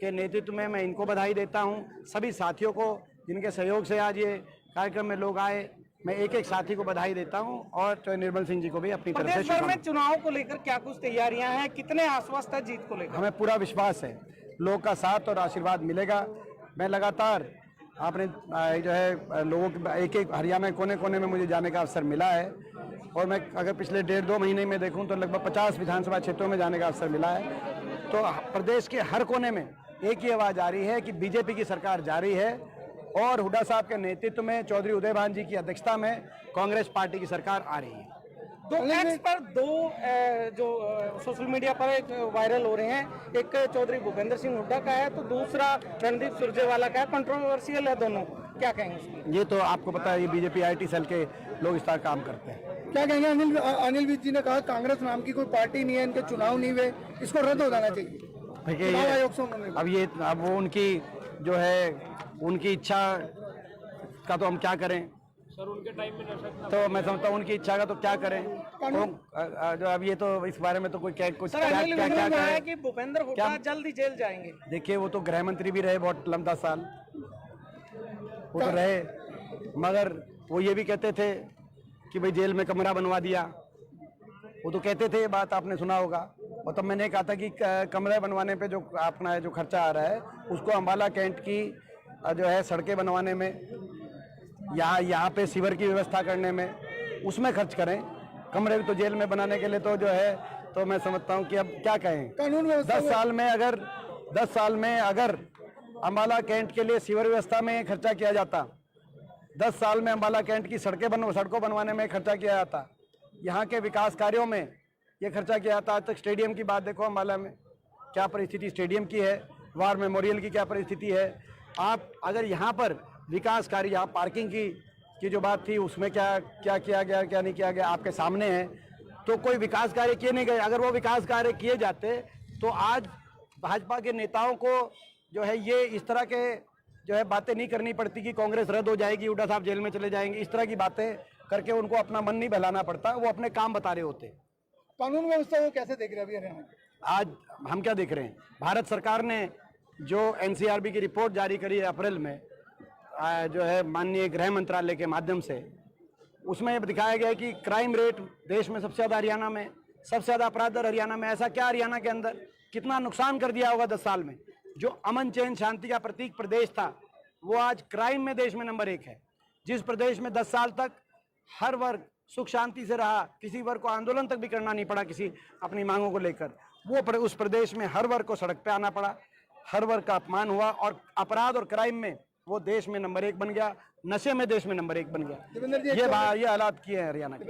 के नेतृत्व में मैं इनको बधाई देता हूँ। सभी साथियों को जिनके सहयोग से आज ये कार्यक्रम में लोग आए, मैं एक एक साथी को बधाई देता हूं, और निर्मल सिंह जी को भी अपनी तरफ से। प्रदेश भर में चुनाव को लेकर क्या कुछ तैयारियां हैं, कितने आश्वस्त है जीत को लेकर? हमें पूरा विश्वास है, लोग का साथ और आशीर्वाद मिलेगा। मैं लगातार आपने जो है लोगों के एक हरियाणा में कोने कोने में मुझे जाने का अवसर मिला है, और मैं अगर पिछले 1.5-2 महीने में देखूं तो लगभग 50 विधानसभा क्षेत्रों में जाने का अवसर मिला है। तो प्रदेश के हर कोने में एक ही आवाज़ आ रही है कि बीजेपी की सरकार जारी है, और हुड्डा साहब के नेतृत्व में, चौधरी उदयभान जी की अध्यक्षता में कांग्रेस पार्टी की सरकार आ रही है। दो एक्स पर दो जो सोशल मीडिया पर वायरल हो रहे हैं, एक चौधरी भूपेंद्र सिंह हुड्डा का है तो दूसरा रणदीप सुरजेवाला का है, कंट्रोवर्शियल है दोनों, क्या कहेंगे? ये तो आपको पता है, ये बीजेपी IT सेल के लोग इस तरह काम करते हैं। क्या कहेंगे? अनिल विज जी ने कहा कांग्रेस नाम की कोई पार्टी नहीं है, इनके चुनाव नहीं हुए, इसको रद्द हो जाना चाहिए। देखिए अब वो उनकी जो है उनकी इच्छा का तो हम क्या करें सर, उनके टाइम में तो मैं समझता हूँ उनकी इच्छा का तो क्या करें। तो जो अब ये तो इस बारे में तो कोई क्या कुछ क्या है कि भूपेंद्र हुड्डा जल्द ही जेल जाएंगे। देखिए वो तो गृह मंत्री भी रहे बहुत लंबा साल, वो तो रहे, मगर वो ये भी कहते थे कि भाई जेल में कमरा बनवा दिया, वो तो कहते थे, ये बात आपने सुना होगा। और तब मैंने कहा था कि कमरा बनवाने पे जो अपना जो खर्चा आ रहा है उसको अम्बाला कैंट की जो है सड़कें बनवाने में, यहाँ पे सीवर की व्यवस्था करने में, उसमें खर्च करें। कमरे तो जेल में बनाने के लिए तो जो है, तो मैं समझता हूँ कि अब क्या कहें। कानून 10 साल में अगर अम्बाला कैंट के लिए सीवर व्यवस्था में खर्चा किया जाता, 10 साल में अम्बाला कैंट की सड़कों बनवाने में खर्चा किया जाता, यहाँ के विकास कार्यों में ये खर्चा किया जाता। आज तक स्टेडियम की बात देखो, अम्बाला में क्या परिस्थिति स्टेडियम की है, वार मेमोरियल की क्या परिस्थिति है। आप अगर यहाँ पर विकास कार्य, यहाँ पार्किंग की जो बात थी उसमें क्या किया गया, क्या नहीं किया गया, आपके सामने है। तो कोई विकास कार्य किए नहीं गए। अगर वो विकास कार्य किए जाते तो आज भाजपा के नेताओं को जो है ये इस तरह के जो है बातें नहीं करनी पड़ती कि कांग्रेस रद्द हो जाएगी, हुड्डा साहब जेल में चले जाएंगे, इस तरह की बातें करके उनको अपना मन नहीं बहलाना पड़ता, वो अपने काम बता रहे होते। कानून व्यवस्था को कैसे देख रहे हैं अभी हरियाणा? आज हम क्या देख रहे हैं, भारत सरकार ने जो NCRB की रिपोर्ट जारी करी है अप्रैल में, जो है माननीय गृह मंत्रालय के माध्यम से, उसमें दिखाया गया है कि क्राइम रेट देश में सबसे ज़्यादा हरियाणा में, सबसे ज़्यादा अपराध दर हरियाणा में। ऐसा क्या हरियाणा के अंदर कितना नुकसान कर दिया होगा 10 साल में, जो अमन चैन शांति का प्रतीक प्रदेश था, वो आज क्राइम में देश में नंबर 1 है। जिस प्रदेश में 10 साल तक हर वर्ग सुख शांति से रहा, किसी वर्ग को आंदोलन तक भी करना नहीं पड़ा किसी अपनी मांगों को लेकर, उस प्रदेश में हर वर्ग को सड़क पे आना पड़ा, हर वर्ग का अपमान हुआ और अपराध और क्राइम में वो देश में नंबर 1 बन गया, नशे में देश में नंबर 1 बन गया। ये हालात किए हैं हरियाणा के।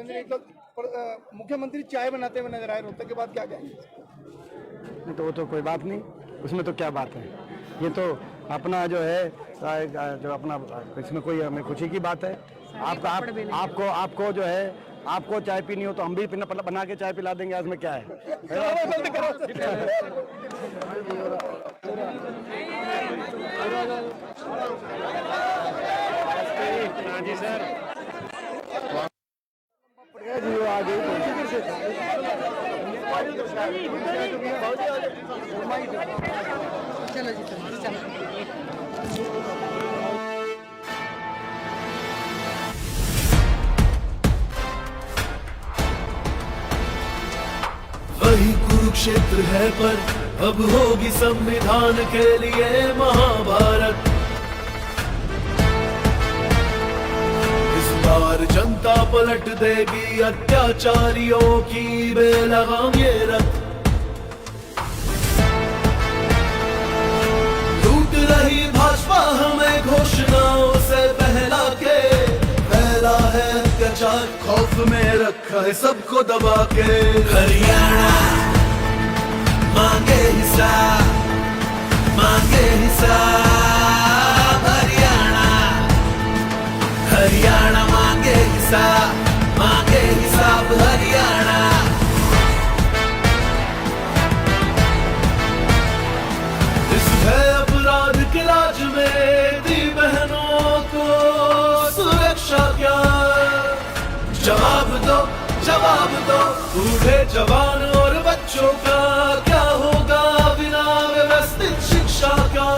मुख्यमंत्री चाय बनाते हुए नजर आए रोहतक के बाद, क्या कहेंगे? नहीं तो वो तो कोई बात नहीं, उसमें तो क्या बात है, ये तो अपना जो है जो अपना, इसमें कोई हमें खुशी की बात है। आपको जो है, आपको चाय पीनी हो तो हम भी बना के चाय पिला देंगे, इसमें क्या है। जी सर, चलो जी चलो। वही कुरुक्षेत्र है पर अब होगी संविधान के लिए महाभारत। इस बार जनता पलट देगी अत्याचारियों की बेलगाम ये रथ। लूट रही भाजपा हमें घोषणाओं से बहला के, फैला है अत्याचार खौफ में रखा है सबको दबा के। हरियाणा मांगे हिसाब, मांगे हिसाब। हरियाणा, हरियाणा मांगे हिसाब, मांगे हिसाब। हरियाणा इस है अपराध के राज में दी बहनों को सुरक्षा क्या? जवाब दो, जवाब दो। बूढ़े जवान और बच्चों का क्या होगा बिना व्यवस्थित शिक्षा का?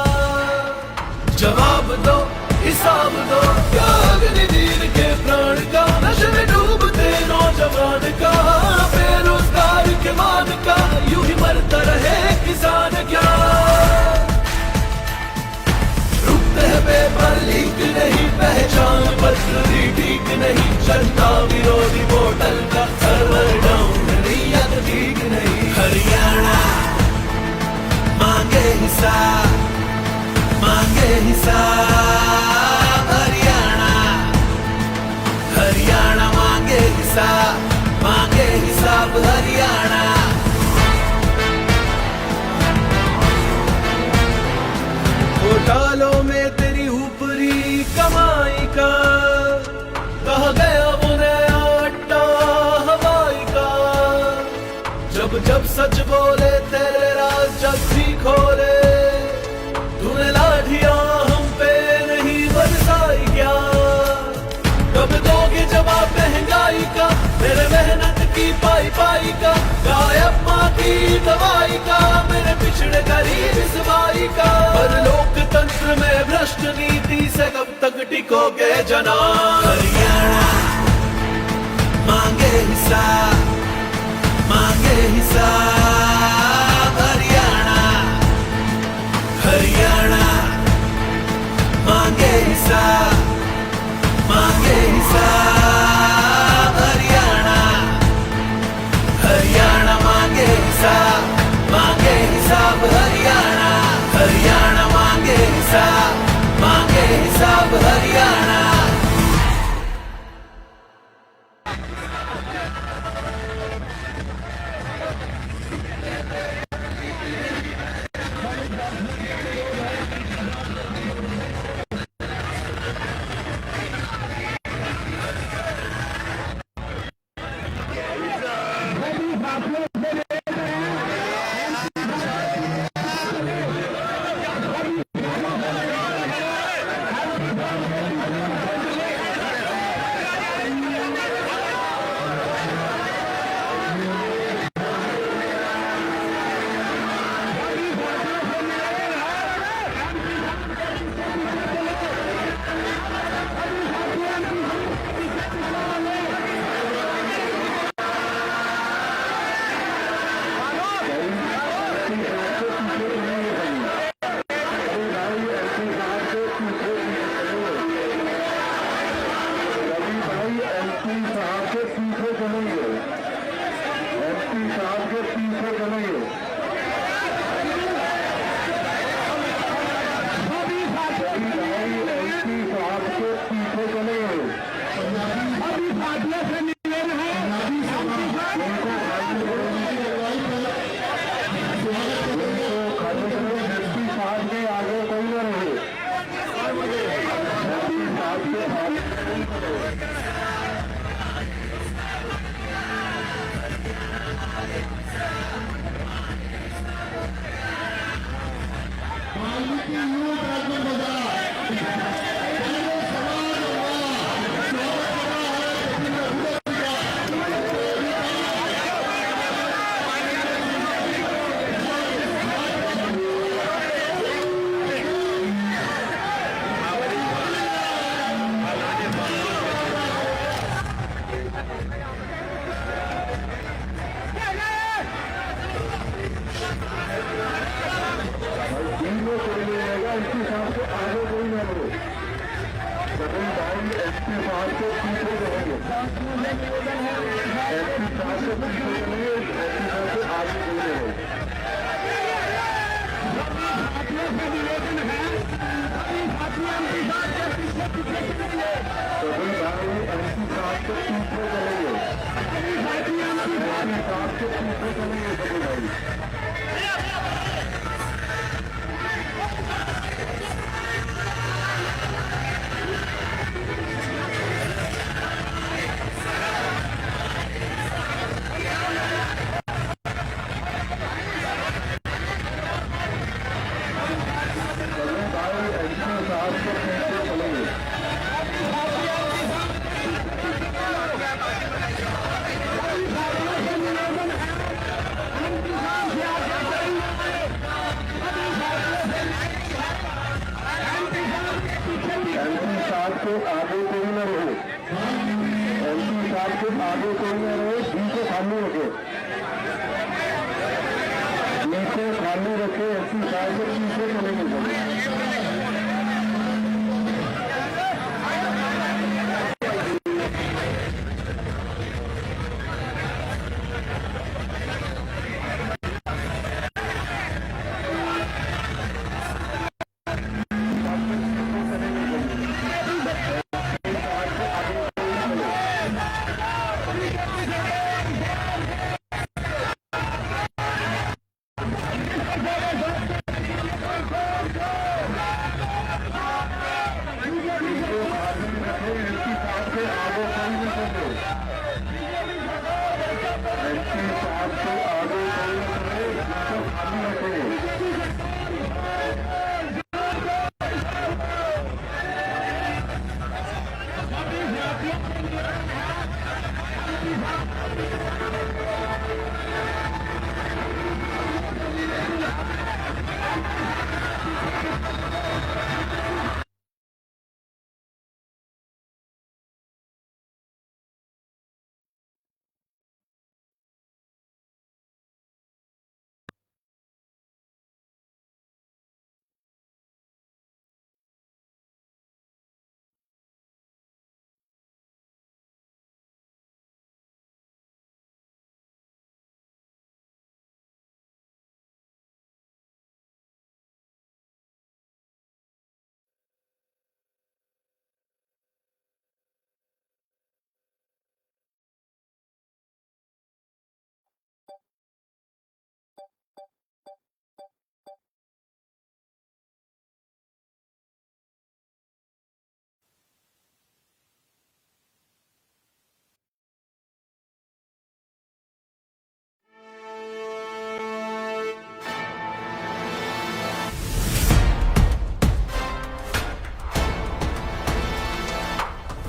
जवाब दो, हिसाब दो। त्याग निधीन के प्राण का, नशे में डूबते नौजवान का, बेरोजगार के मान का, यूं ही मरता रहे किसान क्या? रुकते हैं पेपर लीक नहीं, पहचान पत्र भी ठीक नहीं, जनता विरोधी पोर्टल का सर्वर डाउन नीयत ठीक नहीं। हरियाणा मांगे हिसाब, मांगे हिसाब। हरियाणा, हरियाणा मांगे हिसाब, मांगे हिसाब। हरियाणा घोटालों में तेरी ऊपरी कमाई का, कहा गया वो नया अड्डा हवाई का। जब जब सच बोले तेरे राज जब भी खोले, तूने लाठियां हम पे नहीं बरसाई क्या? कब दोगे जवाब महंगाई का, मेरे मेहनत की पाई पाई का, गायब माँ की दवाई का, मेरे पिछड़े गरीब इस बाई का। पर लोकतंत्र में भ्रष्ट नीति से कब तक टिकोगे जना? हरियाणा मांगे हिसाब, मांगे हिसाब। हरियाणा, हरियाणा मांगे हिसाब, मांगे हिसाब। हरियाणा, हरियाणा मांगे हिसाब, मांगे हिसाब। हरियाणा, हरियाणा मांगे हिसाब, मांगे हिसाब। हरियाणा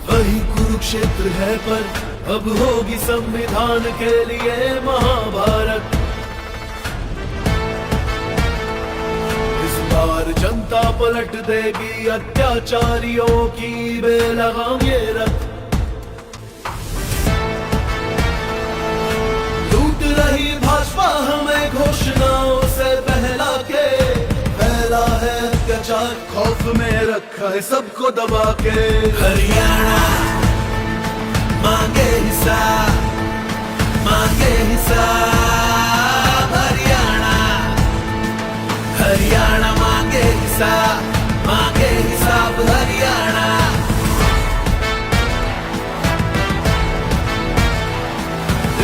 वही कुरुक्षेत्र है पर अब होगी संविधान के लिए महाभारत। इस बार जनता पलट देगी अत्याचारियों की बेलगाम ये रथ। लूट रही भाजपा हमें घोषणाओं से बहला के, फैला है अत्याचार खौफ में रखा है सबको दबा के। हरियाणा मांगे हिसाब, मांगे हिसाब। हरियाणा हरियाणा मांगे हिसाब, मांगे हिसाब हरियाणा।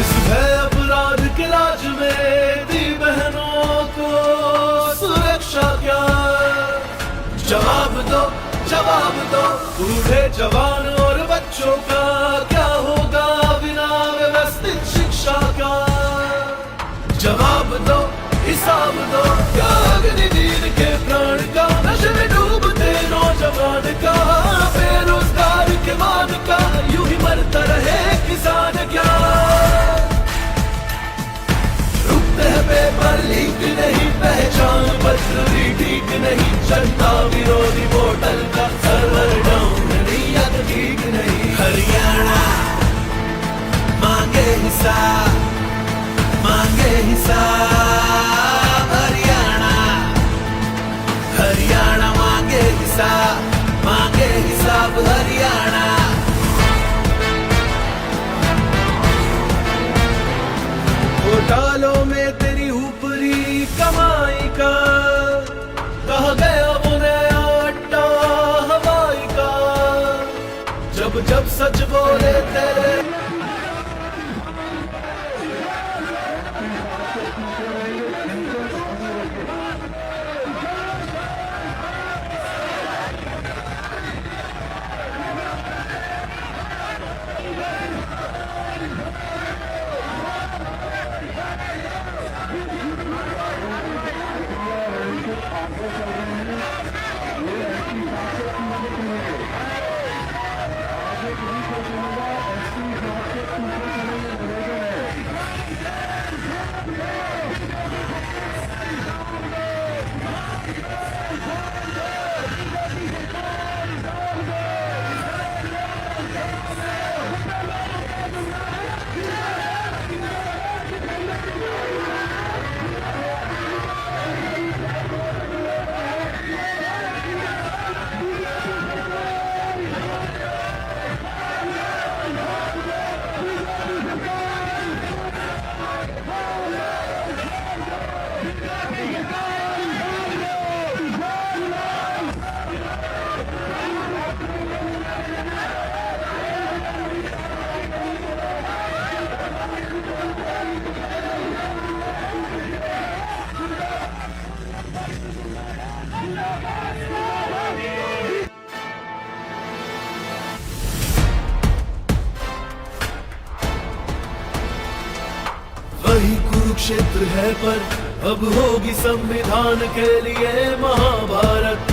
इस भय अपराध के राज में दी बहनों को सुरक्षा क्या? जवाब दो, जवाब दो। बूढ़े जवान और बच्चों का क्या होगा बिना व्यवस्थित शिक्षा का? जवाब दो, हिसाब दो। क्या अग्निवीर के प्राण का नशे में डूबते नौजवान जब जब सच बोले तेरे वही कुरुक्षेत्र है पर अब होगी संविधान के लिए महाभारत।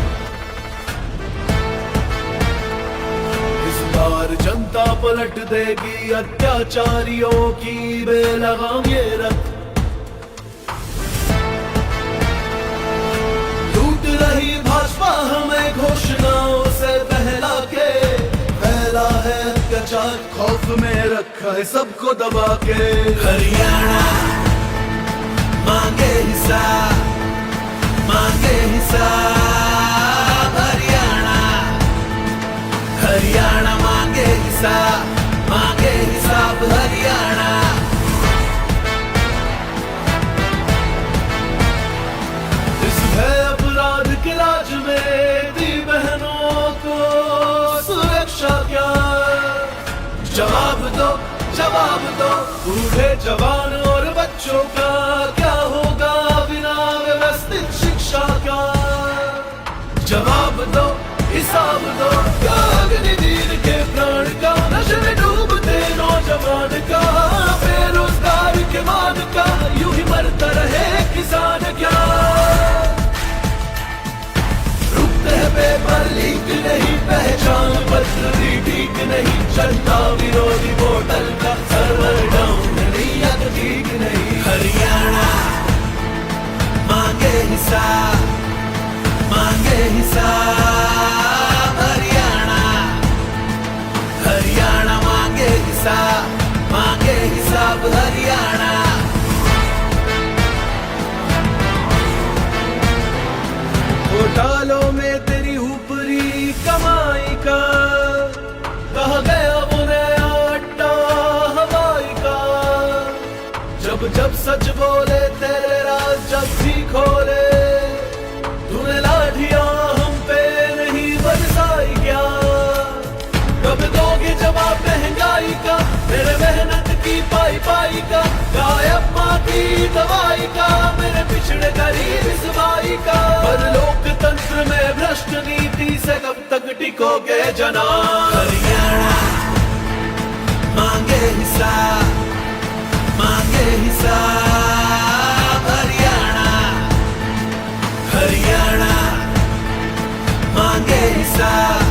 इस बार जनता पलट देगी अत्याचारियों की बेलगाम ये रथ। लूट रही भाजपा हमें घोषणाओं से बहला के, फैला है अत्याचार खौफ में रखा है सबको दबा के। हरियाणा मांगे हिसाब, मांगे हिसाब। हरियाणा हरियाणा मांगे हिसाब, मांगे हिसाब। हरियाणा इस भय अपराध के राज में दी बहनों को सुरक्षा क्या? जवाब दो, जवाब दो। बूढ़े जवान और बच्चों का क्या होगा बिना व्यवस्थित शिक्षा का? जवाब दो, हिसाब दो। अग्निवीर के प्राण का, नशे में डूबते नौजवान का, बेरोजगार के मान का, यूं ही मरता रहे किसान क्या? रुकते हैं पेपर लीक नहीं, पहचान पत्र भी ठीक नहीं, जनता विरोधी पोर्टल का सर्वर डाउन नहीं, या तो ठीक नहीं। हरियाणा मांगे हिसाब, मांगे हिसाब। हरियाणा हरियाणा मांगे हिसाब, मांगे हिसाब। हरियाणा घोटालों में तेरी ऊपरी कमाई का, कहा गया वो नया अड्डा हवाई का। जब जब सच बोले तेरे राज जब भी खोले, तूने लाठियां हम पे नहीं बरसाई क्या? कब दोगे जवाब महंगाई का, मेरे मेहनत की पाई पाई का, गायब माँ की दवाई का, मेरे पिछड़े गरीब इस भाई का। पर लोकतंत्र में भ्रष्ट नीति से कब तक टिकोगे जनाब? हरियाणा मांगे हिसाब, मांगे हिसाब। हरियाणा हरियाणा मांगे हिसाब,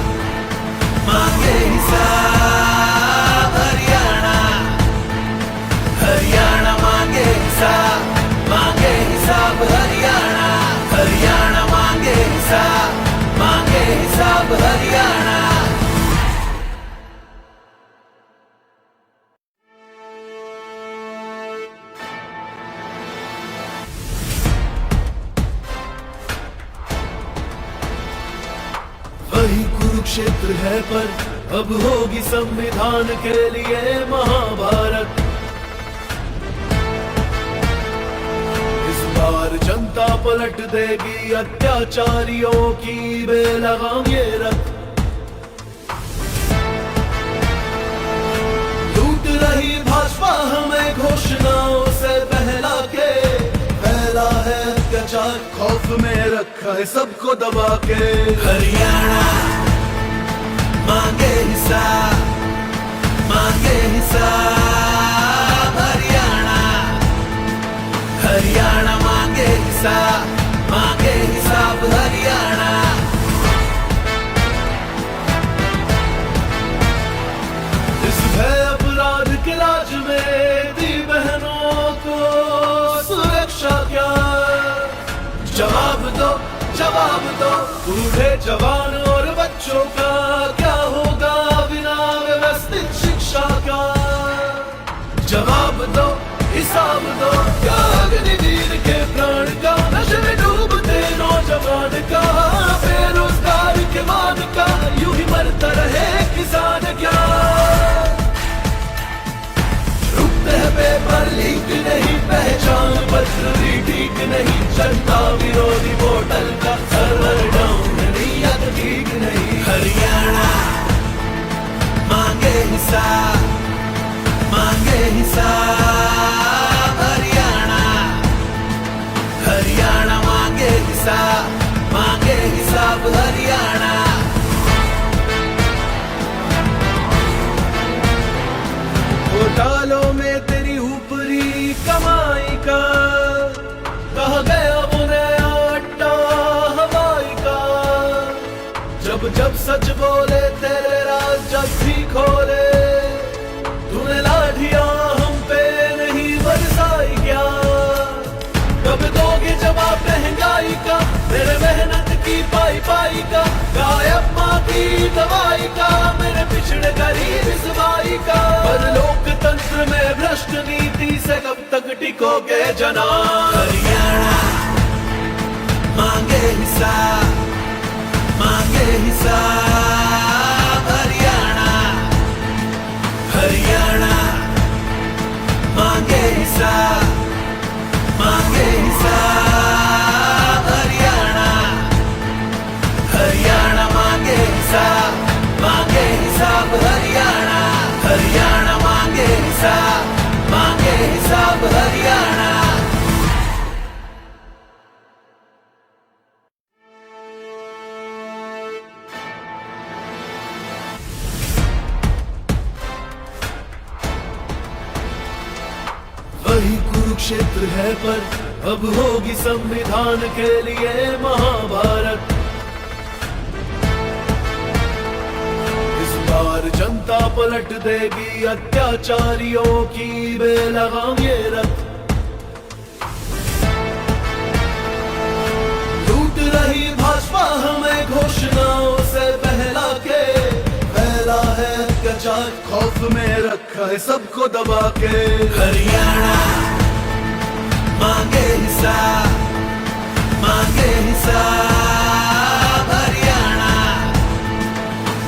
मांगे हिसाब। हरियाणा हरियाणा मांगे हिसाब, मांगे हिसाब। हरियाणा हरियाणा मांगे हिसाब, मांगे हिसाब। हरियाणा वही कुरुक्षेत्र है पर अब होगी संविधान के लिए महाभारत। इस बार जनता पलट देगी अत्याचारियों की बेलगाम ये रथ। अत्याचार खौफ में रखा है सबको दबा के। हरियाणा मांगे हिसाब, मांगे हिसाब। हरियाणा, हरियाणा मांगे हिसाब, मांगे हिसाब। हरियाणा इस भय अपराध के राज में दी बहनों को सुरक्षा क्या? जवाब दो, जवाब दो। बूढ़े जवान और बच्चों का क्या होगा बिना व्यवस्थित शिक्षा का? जवाब दो, हिसाब दो। क्या अग्निवीर के प्राण का, नशे में डूबते नौजवान का, बेरोजगार के मान का, यूं ही मरता रहे किसान क्या? रुकते हैं पेपर लीक नहीं, पहचान पत्र भी ठीक नहीं, जनता विरोधी पोर्टल का सर्वर डाउन, नीयत ठीक नहीं। हरियाणा मांगे हिसाब, मांगे हिसाब। हरियाणा, हरियाणा मांगे हिसाब, मांगे हिसाब। हरियाणा घोटालों में तेरी ऊपरी कमाई का, कहा गया वो नया अड्डा हवाई का। जब जब सच बोले तेरे राज जब भी खोले, तूने लाठियां हम पे नहीं बरसाई क्या? कब दोगे जवाब महंगाई का, मेरे मेहनत की पाई पाई का, गायब माँ की दवाई का, मेरे पिछड़े गरीब इस भाई का। पर लोकतंत्र में भ्रष्ट नीति से कब तक टिकोगे जनाब? हरियाणा मांगे हिसाब, मांगे हिसाब। हरियाणा, हरियाणा मांगे हिसाब, मांगे हिसाब। हरियाणा, हरियाणा मांगे हिसाब, मांगे हिसाब। हरियाणा, हरियाणा मांगे हिसाब, मांगे हिसाब। हरियाणा वही कुरुक्षेत्र है पर अब होगी संविधान के लिए महाभारत। इस बार जनता पलट देगी अत्याचारियों की बेलगाम ये रथ। लूट रही भाजपा हमें घोषणाओं से बहला के, फैला है अत्याचार खौफ में रखा है सबको दबा के। हरियाणा मांगे हिसाब, मांगे हिसाब। हरियाणा,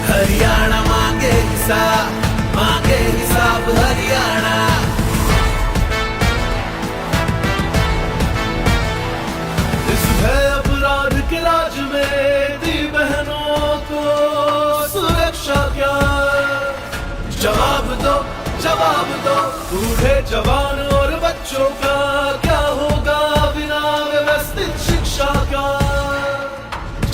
हरियाणा मांगे हिसाब, मांगे हिसाब। हरियाणा इस भय अपराध के राज में दी बहनों को सुरक्षा क्या? जवाब दो, जवाब दो। बूढ़े जवान और बच्चों का क्या होगा बिना व्यवस्थित शिक्षा का?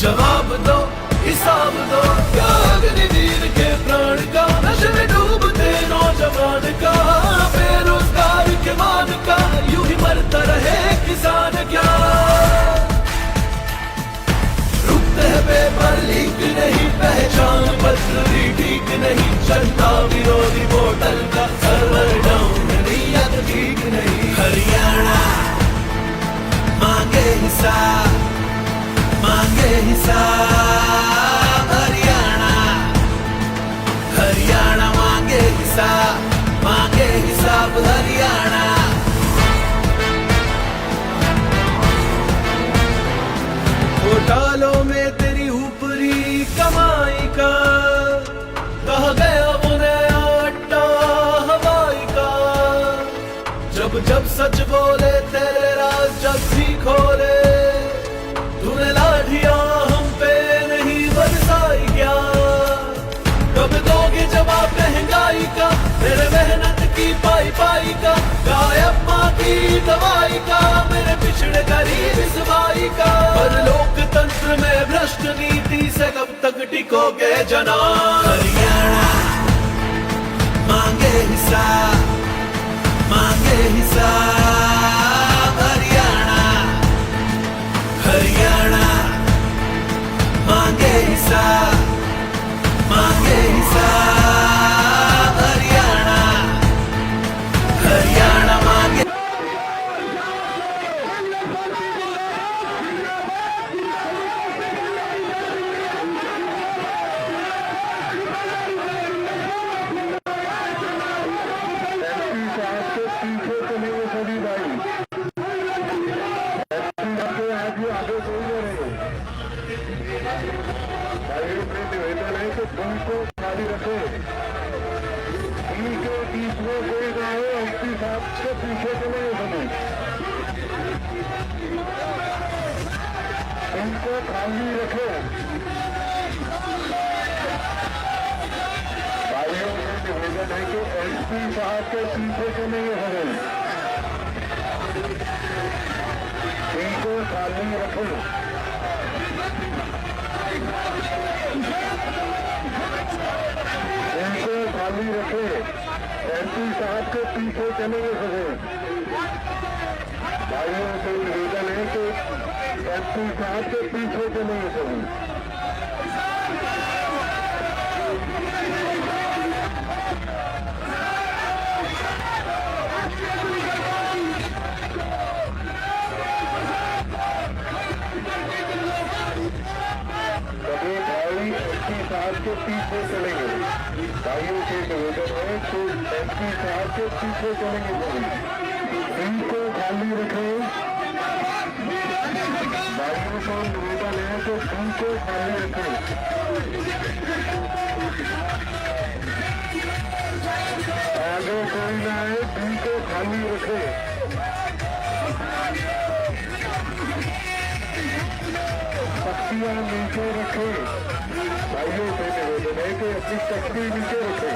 जवाब दो, हिसाब दो। क्या अग्निवीर के प्राण का, नशे में डूबते नौजवान का, बेरोजगार के मान का, यूं ही मरता रहे किसान क्या? रुकते हैं पेपर लीक नहीं, पहचान पत्र भी ठीक नहीं, जनता विरोधी पोर्टल का सर्वर डाउन, नीयत ठीक नहीं। हरियाणा मांगे हिसाब, मांगे हिसाब। हरियाणा, हरियाणा मांगे हिसाब, मांगे हिसाब। हरियाणा घोटालों में तेरी ऊपरी कमाई का, कहा गया वो नया अड्डा हवाई का। जब जब सच बोले तेरे राज जब भी खोले, तूने लाठियां हम पे नहीं बरसाई क्या? कब दोगे जवाब महंगाई का, मेरे मेहनत की पाई पाई का, गायब माँ की दवाई का, मेरे पिछड़े गरीब इस बार का। पर लोकतंत्र में भ्रष्ट नीति से कब तक टिकोगे जनाब। हरियाणा मांगे हिसाब, मांगे हिसाब। हरियाणा, हरियाणा मांगे हिसाब, मांगे हिसाब। हरियाणा, हरियाणा मांगे। इनको खाली रखे। भाइयों से निवेदन है कि एसपी साहब के पीछे से नहीं हटे, इनको खाली रखे। इनको खाली रखे, एसपी साहब के पीछे चले सके। भाइयों से निवेदन है कि एसपी साहब के पीछे चले सके। सभी भाई एसपी साहब के पीछे चलेंगे। भाइयों से निवेदन है कि एसपी साहब के पीछे चलेंगे। इनको खाली रखे। भाइयों से निवेदन है कि इनको खाली रखे। आगे कोई ना आए, इनको खाली रखे। तख्तियां नीचे रखे। भाइयों से निवेदन है कि अपनी तख्ती नीचे रखे।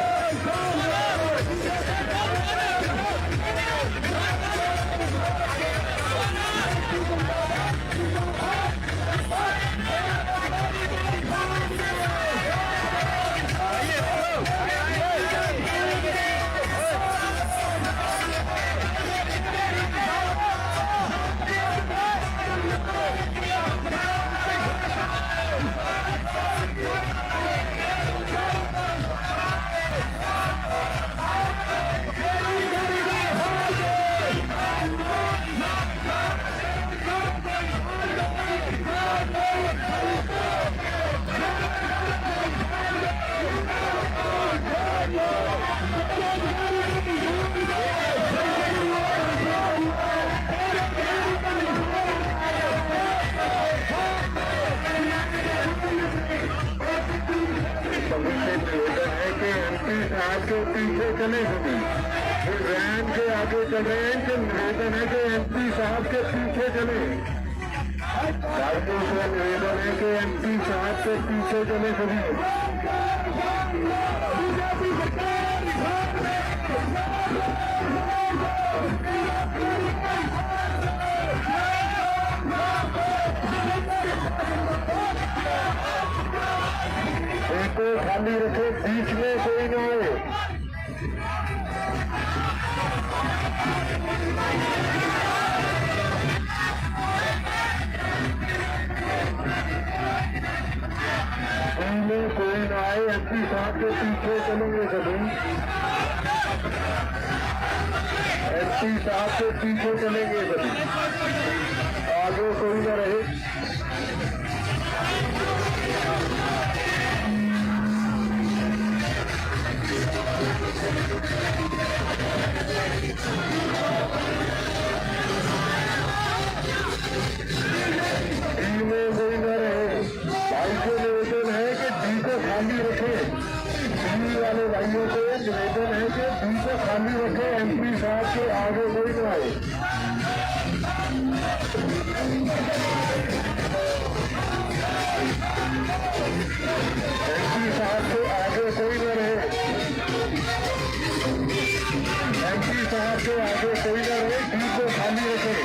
साहब के पीछे चले सके। फिर वैन के आगे चल रहे हैं कि निवेदन है कि एमपी साहब के पीछे चले। भाइयों से निवेदन है कि एमपी साहब के पीछे चले सभी। इनको खाली रखे, बीच में कोई न आए। में कोई न आए, एमपी साहब के पीछे चलेंगे सभी। एमपी साहब के पीछे चलेंगे सभी, आगे कोई न रहे। वाले भाइयों को निवेदन है कि डी को खाली रखे, एमपी साहब के आगे कोई न आए। एमपी साहब के आगे कोई न रहे। एमपी साहब के आगे कोई न रहे, डी को खाली रखे।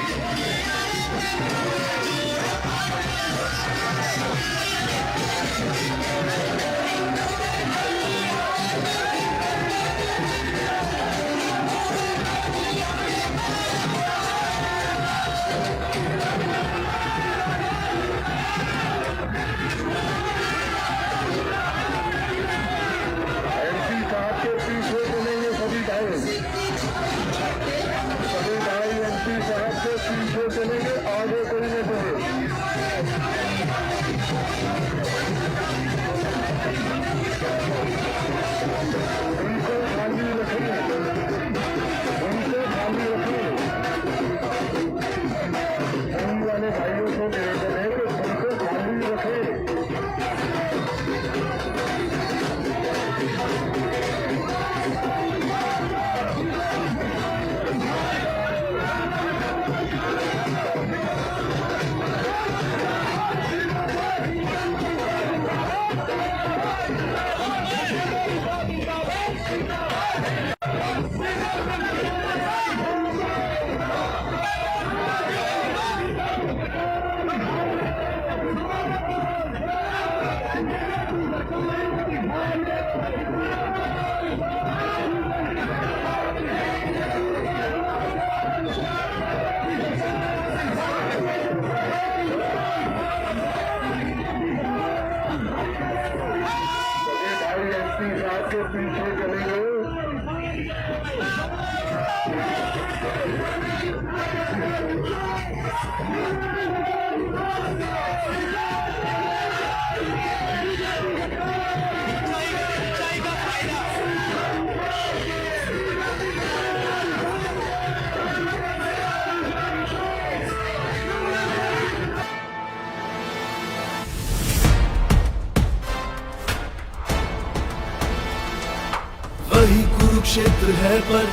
वही कुरुक्षेत्र है पर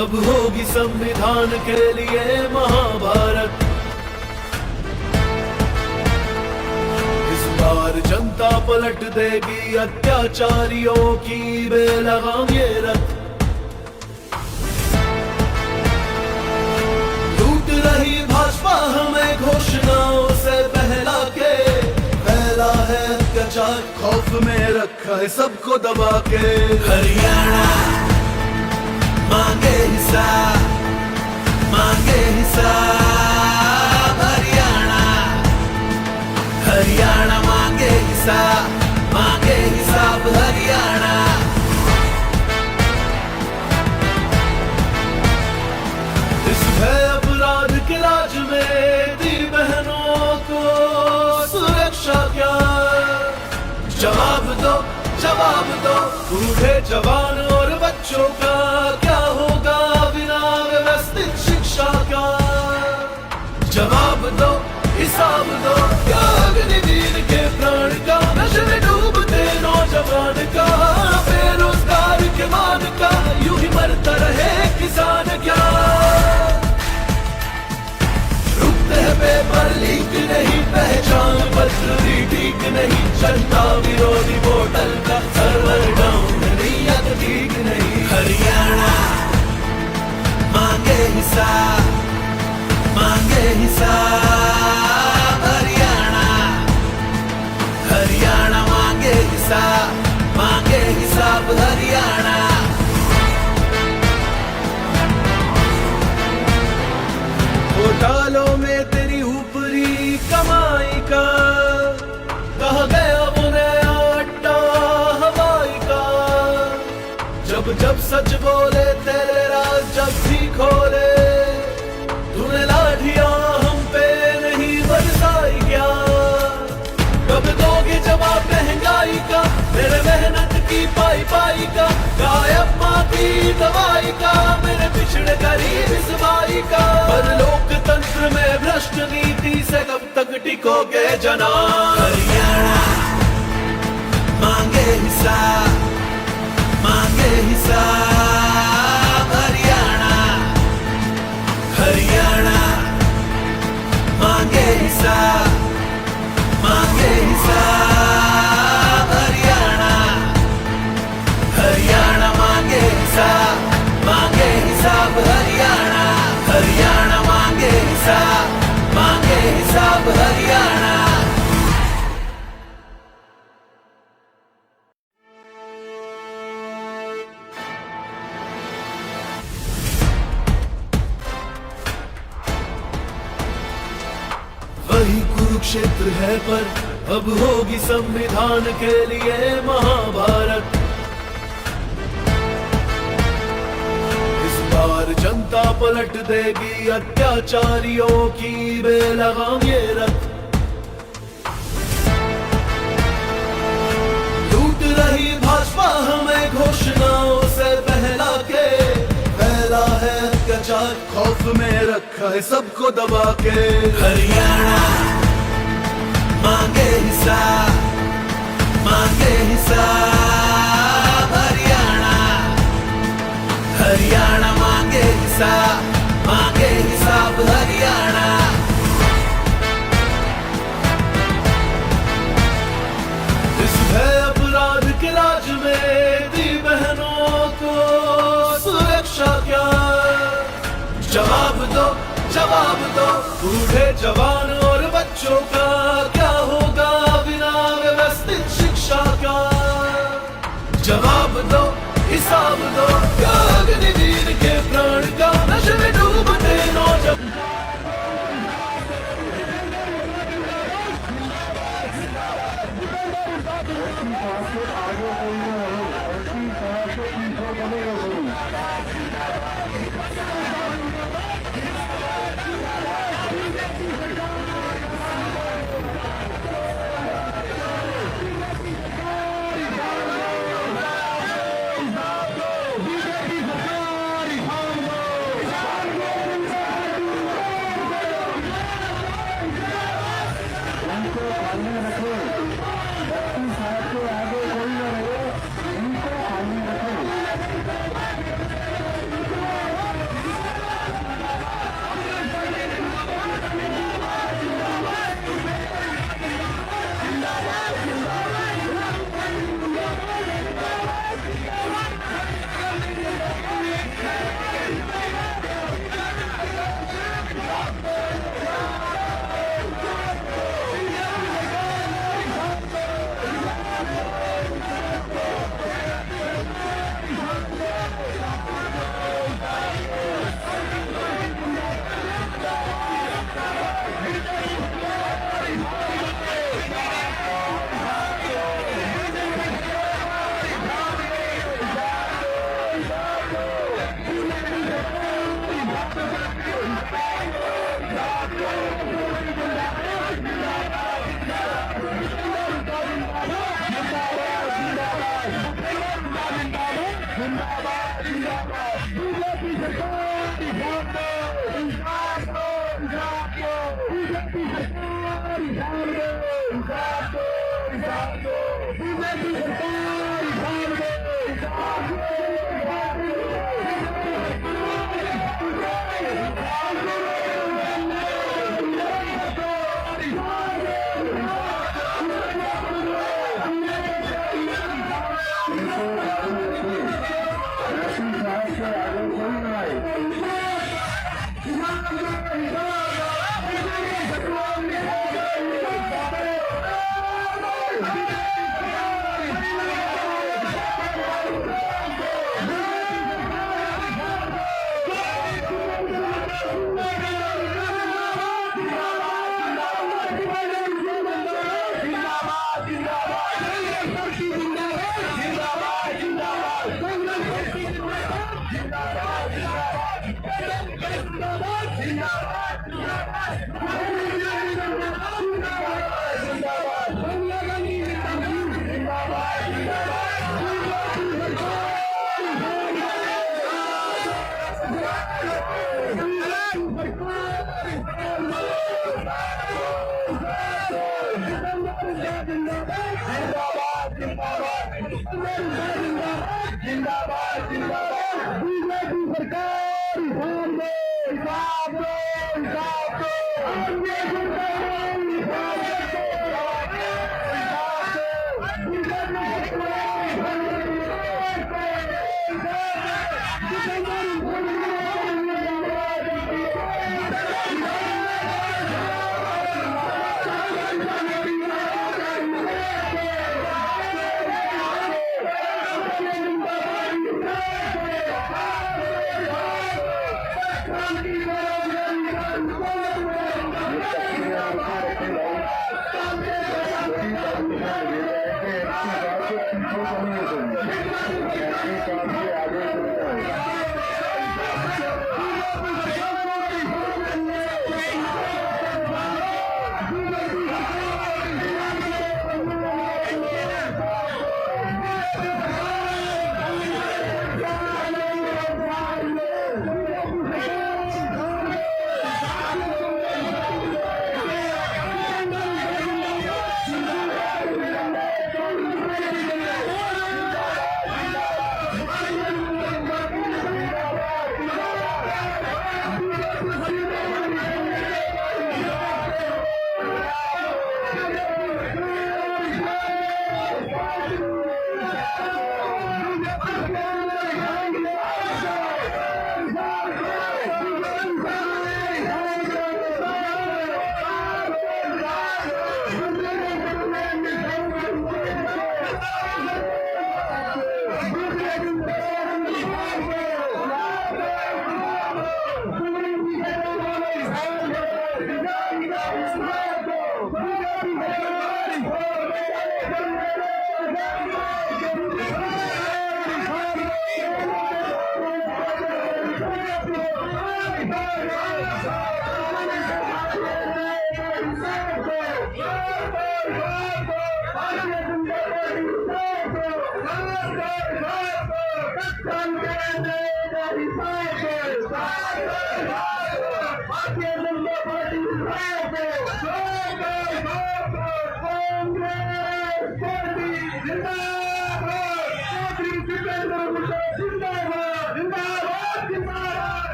अब होगी संविधान के लिए महाभारत। इस बार जनता पलट देगी अत्याचारियों की बेलगाम ये रथ। लूट रही भाजपा हमें घोषणाओं से बहला के, फैला है अत्याचार खौफ में रखा है सबको दबा के। हरियाणा मांगे हिसाब, मांगे हिसाब। हरियाणा, हरियाणा मांगे हिसाब, मांगे हिसाब। हरियाणा इस भय अपराध के राज में दी बहनों को सुरक्षा क्या? जवाब दो, जवाब दो। बूढ़े जवान और बच्चों का क्या होगा बिना व्यवस्थित शिक्षा का? जवाब दो, हिसाब दो। क्या अग्निवीर के प्राण का, नशे में डूबते नौजवान का, बेरोजगार के मान का, यूं ही मरता रहे किसान क्या? रुकते हैं पेपर लीक नहीं, पहचान पत्र भी ठीक नहीं, जनता विरोधी वोटर का सर्वर डाउन नीयत ठीक नहीं। हरियाणा मांगे हिसाब, मांगे हिसाब। हरियाणा, हरियाणा मांगे हिसाब, मांगे हिसाब। हरियाणा घोटालों में तेरी ऊपरी कमाई का, कहा गया वो नया अड्डा हवाई का। जब जब सच बोले तेरे राज जब भी खोले, तूने लाठियां हम पे नहीं बरसाई क्या? कब दोगे जवाब महंगाई का, मेरे मेहनत की पाई पाई का, गायब माँ की दवाई का, मेरे पिछड़े गरीब इस बाई का। पर लोकतंत्र में भ्रष्ट नीति से कब तक टिकोगे जना? हरियाणा मांगे हिसाब, मांगे हिसाब। हरियाणा, हरियाणा मांगे हिसाब, मांगे हिसाब। हरियाणा, हरियाणा मांगे हिसाब, मांगे हिसाब। हरियाणा, हरियाणा मांगे हिसाब, मांगे हिसाब। हरियाणा वही कुरुक्षेत्र है पर अब होगी संविधान के लिए महाभारत। इस बार जनता पलट देगी अत्याचारियों की बेलगाम ये रथ। लूट रही भाजपा हमें घोषणाओं से बहला के, फैला है अत्याचार खौफ में रखा है सबको दबा के। हरियाणा मांगे हिसाब, मांगे हिसाब। हरियाणा, हरियाणा मांगे हिसाब, मांगे हिसाब। हरियाणा इस भय अपराध के राज में दी बहनों को सुरक्षा क्या? जवाब दो, जवाब दो। बूढ़े जवान और बच्चों का क्या होगा बिना व्यवस्थित शिक्षा का? जवाब दो हिसाब दो, त्याग निधीर के प्राण का, नशे में डूबते नौजवान।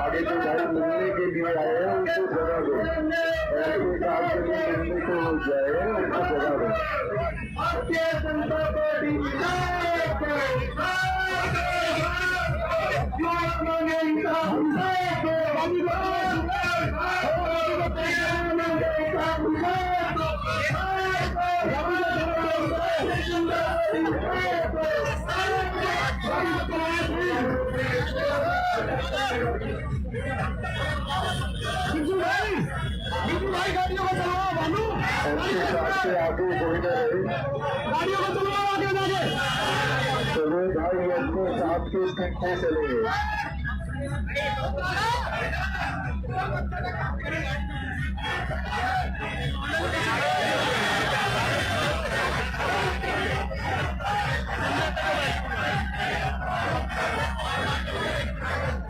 आगे जो भाई मिलने के लिए आए हैं उनको जगह दो, ऐसे काम के लिए मिलने को हो जाए उनको जगह दो। भारतीय जनता पार्टी से आगे कोई न रहे, चलो भाई अपने साथ के पीछे चले।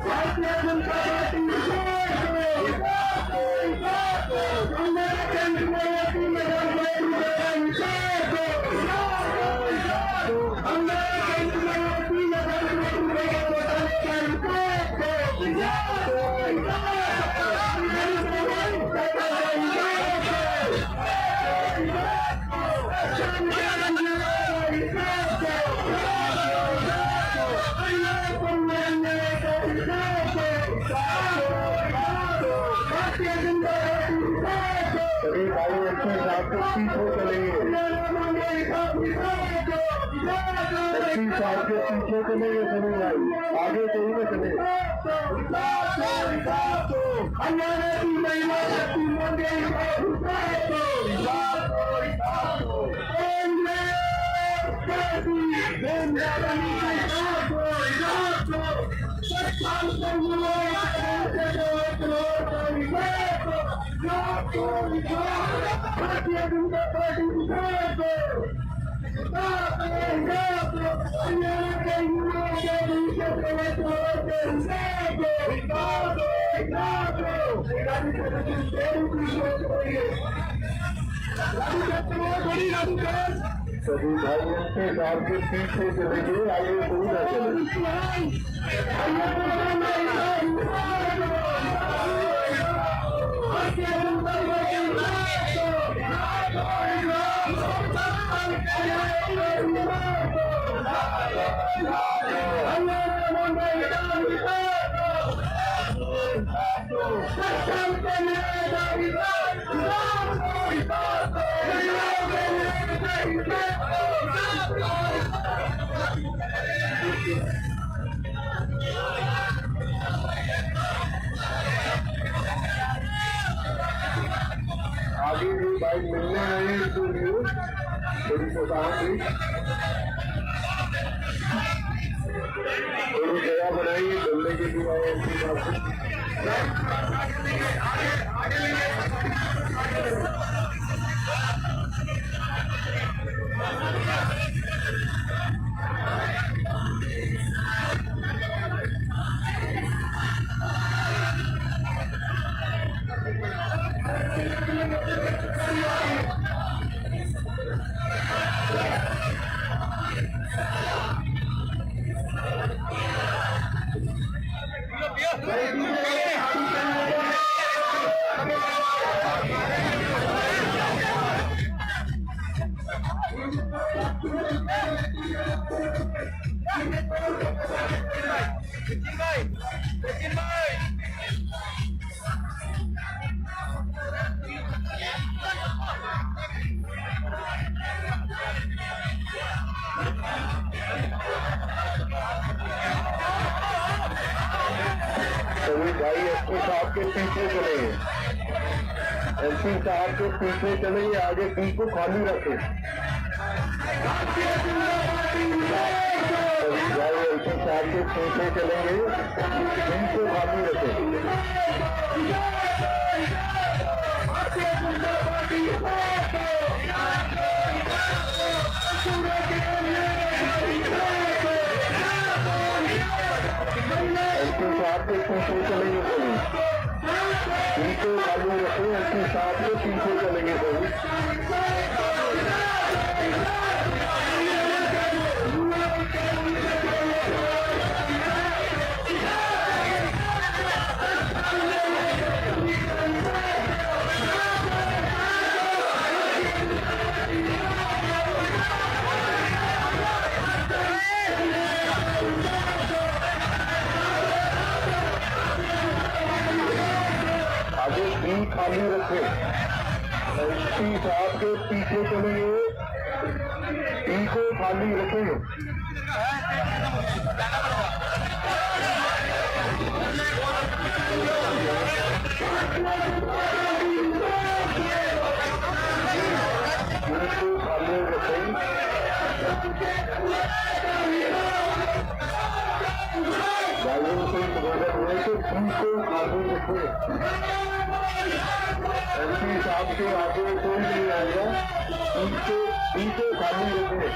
भारतीय जनता पार्टी पीछे चलेंगे, 25 साल के पीछे चलेंगे सभी भाई, आगे कहीं में चले। भारतीय जनता पार्टी सभी भाइयों के साथ के पीछे चलेंगे, आगे कोई न चले। आगे भी बाइक मिलने नहीं इसके लिए थोड़ी सोसाइटी थोड़ी जगह बनाइए चलने के लिए आए ऐसी बात। भाई एसपी साहब के पीछे चलेंगे, एसपी साहब के पीछे चलेंगे, आगे पी को खाली रखे। भाई एसपी साहब के पीछे चलेंगे, पी को खाली रखे। साहब के पीछे चलेंगे सभी, पीछे खाली रखे। एसपी साहब के पीछे चलेंगे सभी। खाली रखे, एसपी साहब के पीछे चलेंगे, पी को खाली रखेंगे। खाली रखें, गाड़ियों से गुजर हुए तो पी को खाली रखें। एसपी साहब के आगे कोई नहीं आएगा, पीछे खाली रखे।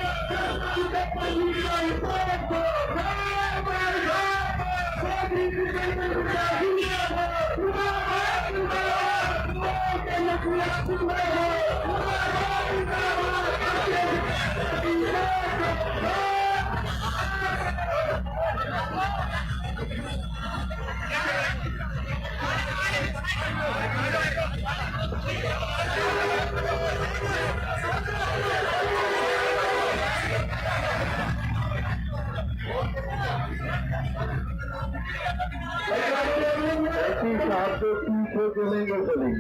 एसपी साहब के पीछे चलेंगे सभी,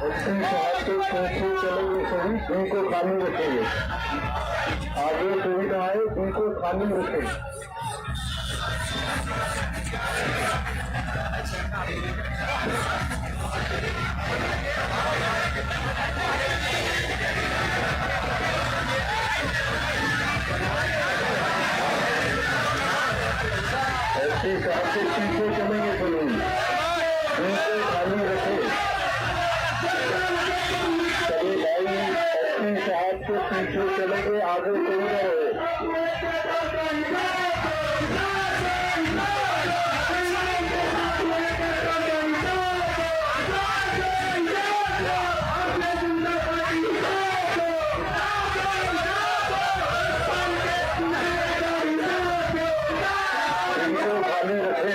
एसपी साहब के पीछे चलेंगे सभी, पी को खाली रखेंगे। आगे सुविधा है, पी को खाली रखेंगे। एसपी साहब के पीछे चलेंगे सभी, पीछे खाली रखे। चलिए भाई, एसपी साहब के पीछे चलेंगे, आगे कोई न रहे। खाली रखे,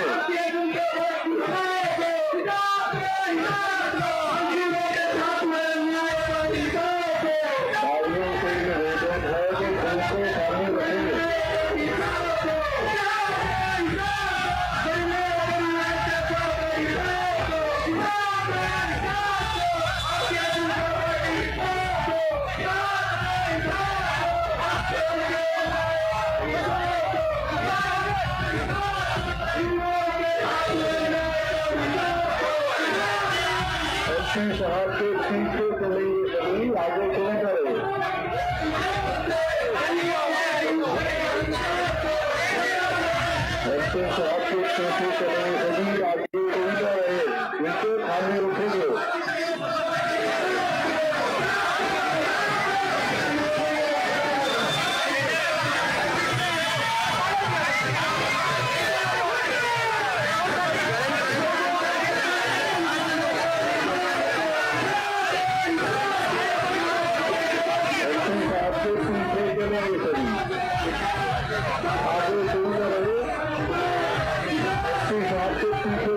गाड़ियों से निवेदन है कि उनको खाली रखेंगे। एसपी साहब के पीछे चलेंगे सभी, आगे कोई न रहे। एसपी साहब के पीछे चलेंगे सभी, आगे कोई न रहे। इनको खाली रखेंगे। आगे कोई न रहे, एसपी साहब के पीछे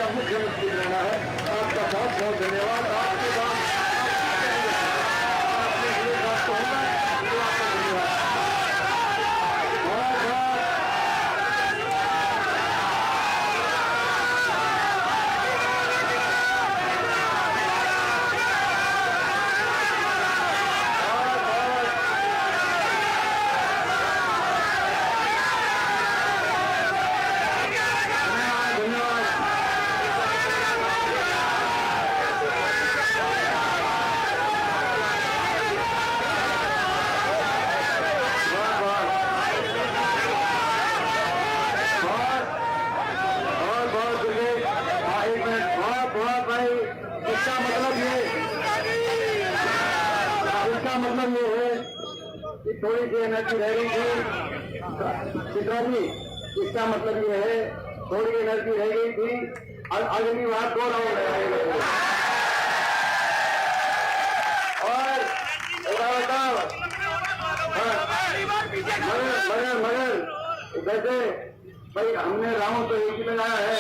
मुख्यमंत्री रहना है। आपका बहुत बहुत धन्यवाद। आपके बाद मतलब ये है कि थोड़ी सी एनर्जी रह गई थी चित्रा जी। इसका मतलब ये है थोड़ी एनर्जी रह गई थी और अगली बार 2 राउंड रहेगा। और बताओ मगर वैसे भाई हमने राउंड तो एक ही लगाया है,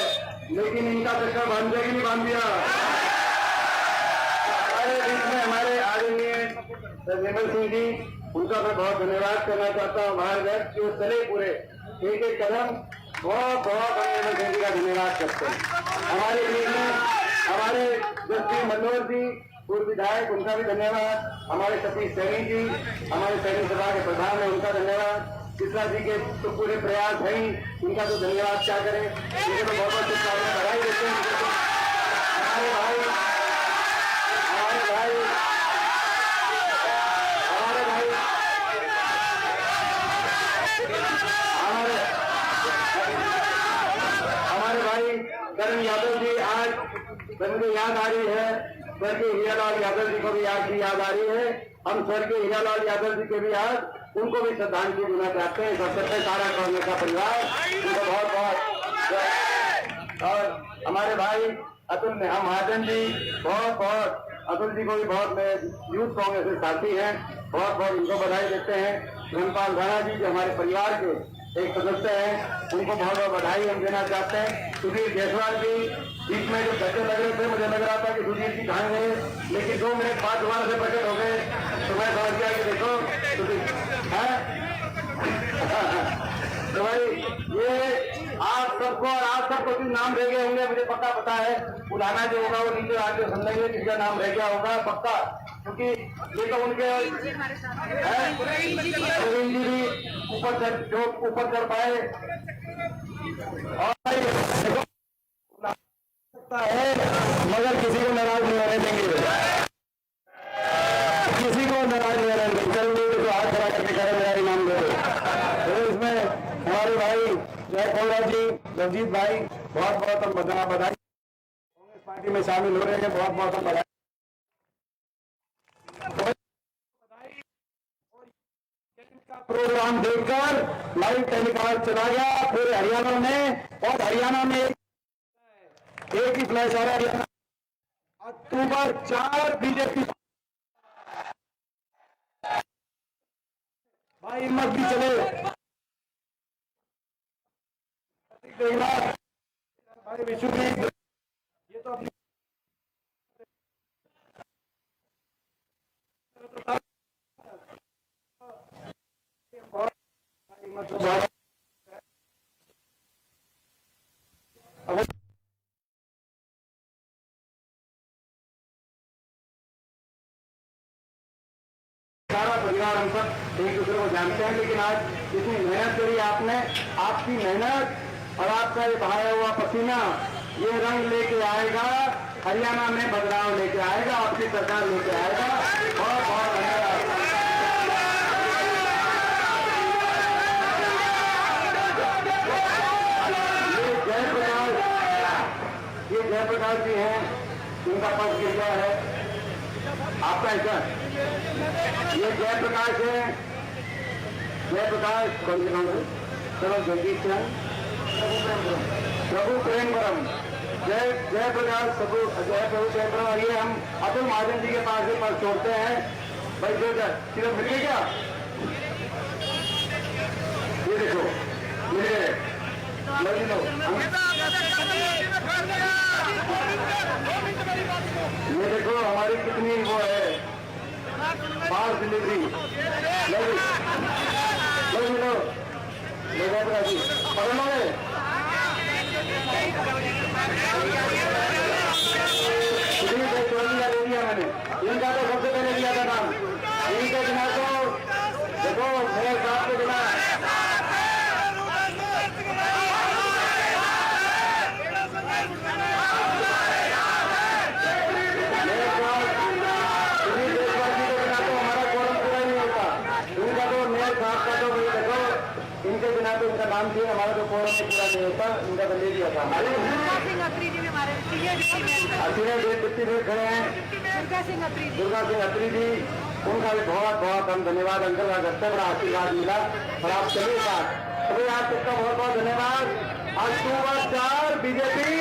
लेकिन इनका चक्कर बांध दिया कि नहीं बांध दिया। हमारे बीच में हमारे आदरणीय निर्मल सिंह जी, उनका मैं बहुत धन्यवाद करना चाहता हूँ। हमारे जो चले पूरे एक एक कदम बहुत बहुत हम निर्मल सिंह जी का धन्यवाद करते हैं। हमारे बीच में हमारे जस्टिस मनोहर जी पूर्व विधायक, उनका भी धन्यवाद। हमारे सतीश सैनी जी, हमारे सैनिक सभा के प्रधान है, उनका धन्यवाद। चित्रा जी के तो पूरे प्रयास है ही, उनका तो धन्यवाद क्या करें। उनको तो बहुत बहुत शुभकामनाएं बधाई देते हैं। हमारे भाई करण यादव जी आज मुझे याद आ रही है, स्वर्गीय हीरालाल यादव जी को भी आज भी याद आ रही है। हम स्वर्गीय हीरालाल यादव जी के भी आज उनको भी श्रद्धांजलि देना चाहते हैं। सबसे सारा कांग्रेस का परिवार उनको बहुत बहुत, और हमारे भाई अतुल महाजन जी बहुत अतुल जी को भी बहुत यूथ कांग्रेस के साथी हैं, बहुत उनको बधाई देते हैं। धनपाल राणा जी जो हमारे परिवार के एक सदस्य हैं, उनको बहुत बधाई हम देना चाहते हैं। सुधीर जायसवाल जी बीच में जो धक्के लग रहे थे, मुझे लग रहा था कि सुधीर जी कहाँ गए, लेकिन 2 मिनट बाद दोबारा से प्रकट हो गए, तो मैं समझ गया कि देखो सुधीर है। तो भाई ये आप सबको और आप सबको भी नाम रह गए होंगे, मुझे पता है। पुराना जो होगा वो नीचे आके समझेंगे किसका नाम रह गया होगा पक्का, क्योंकि ये तो उनके प्रवीण जी भी ऊपर चढ़ पाए। और सकता है मगर किसी को नाराज नहीं होने देंगे, किसी को नाराज नहीं होने देंगे। चलिए तो हाथ खड़ा करके करें मेरा इनाम दे। तो इसमें हमारे भाई जय कोला जी, रंजीत भाई बहुत हम बधाई, कांग्रेस पार्टी में शामिल हो रहे हैं, बहुत हम बधाई। प्रोग्राम देखकर लाइव टेलीकास्ट चला गया पूरे हरियाणा में, और हरियाणा में एक ही फ्लैश आ रहा है, हरियाणा अक्टूबर 4 बीजेपी। भाई हिम्मत भी चले देखना भाई विशु भी, ये तो अपनी सारा परिवार हम सब एक दूसरे को जानते हैं, लेकिन आज इतनी मेहनत करी आपने, आपकी मेहनत और आपका ये बहाया हुआ पसीना ये रंग लेके आएगा, हरियाणा में बदलाव लेके आएगा, आपकी सरकार लेके आएगा। बहुत धन्यवाद। ये जयप्रकाश जी हैं, इनका पद गिर गया है आपका ऐसा। ये जयप्रकाश है, जयप्रकाश कौन से चलो जगदीश चंद प्रभु प्रेमपुरम, जय प्रकाश प्रभु प्रेमपुरम। और ये हम अतुल महाजन जी के पास ही पर छोड़ते हैं। भाई जो सिर्फ मिल गए क्या, ये देखो मिल गए, ये देखो हमारी कितनी वो है फास्ट डिलीवरी। मिलो जी पकड़ोगे, ले लिया मैंने, इनका तो सबसे पहले लिया था नाम। इनके बिना तो देखो मेरे साथ के बिना इनके बिना तो इनका नाम थी, हमारा तो कोरम में पूरा नहीं होता, इनका तो ले दिया था। सीनियर डिप्टी में खड़े हैं दुर्गा सिंह अत्री जी, उनका भी बहुत हम धन्यवाद। अंकल का सबसे बड़ा आशीर्वाद मिला और आप चलिए साथ, आप सबका बहुत धन्यवाद। अक्टूबर 4 बीजेपी।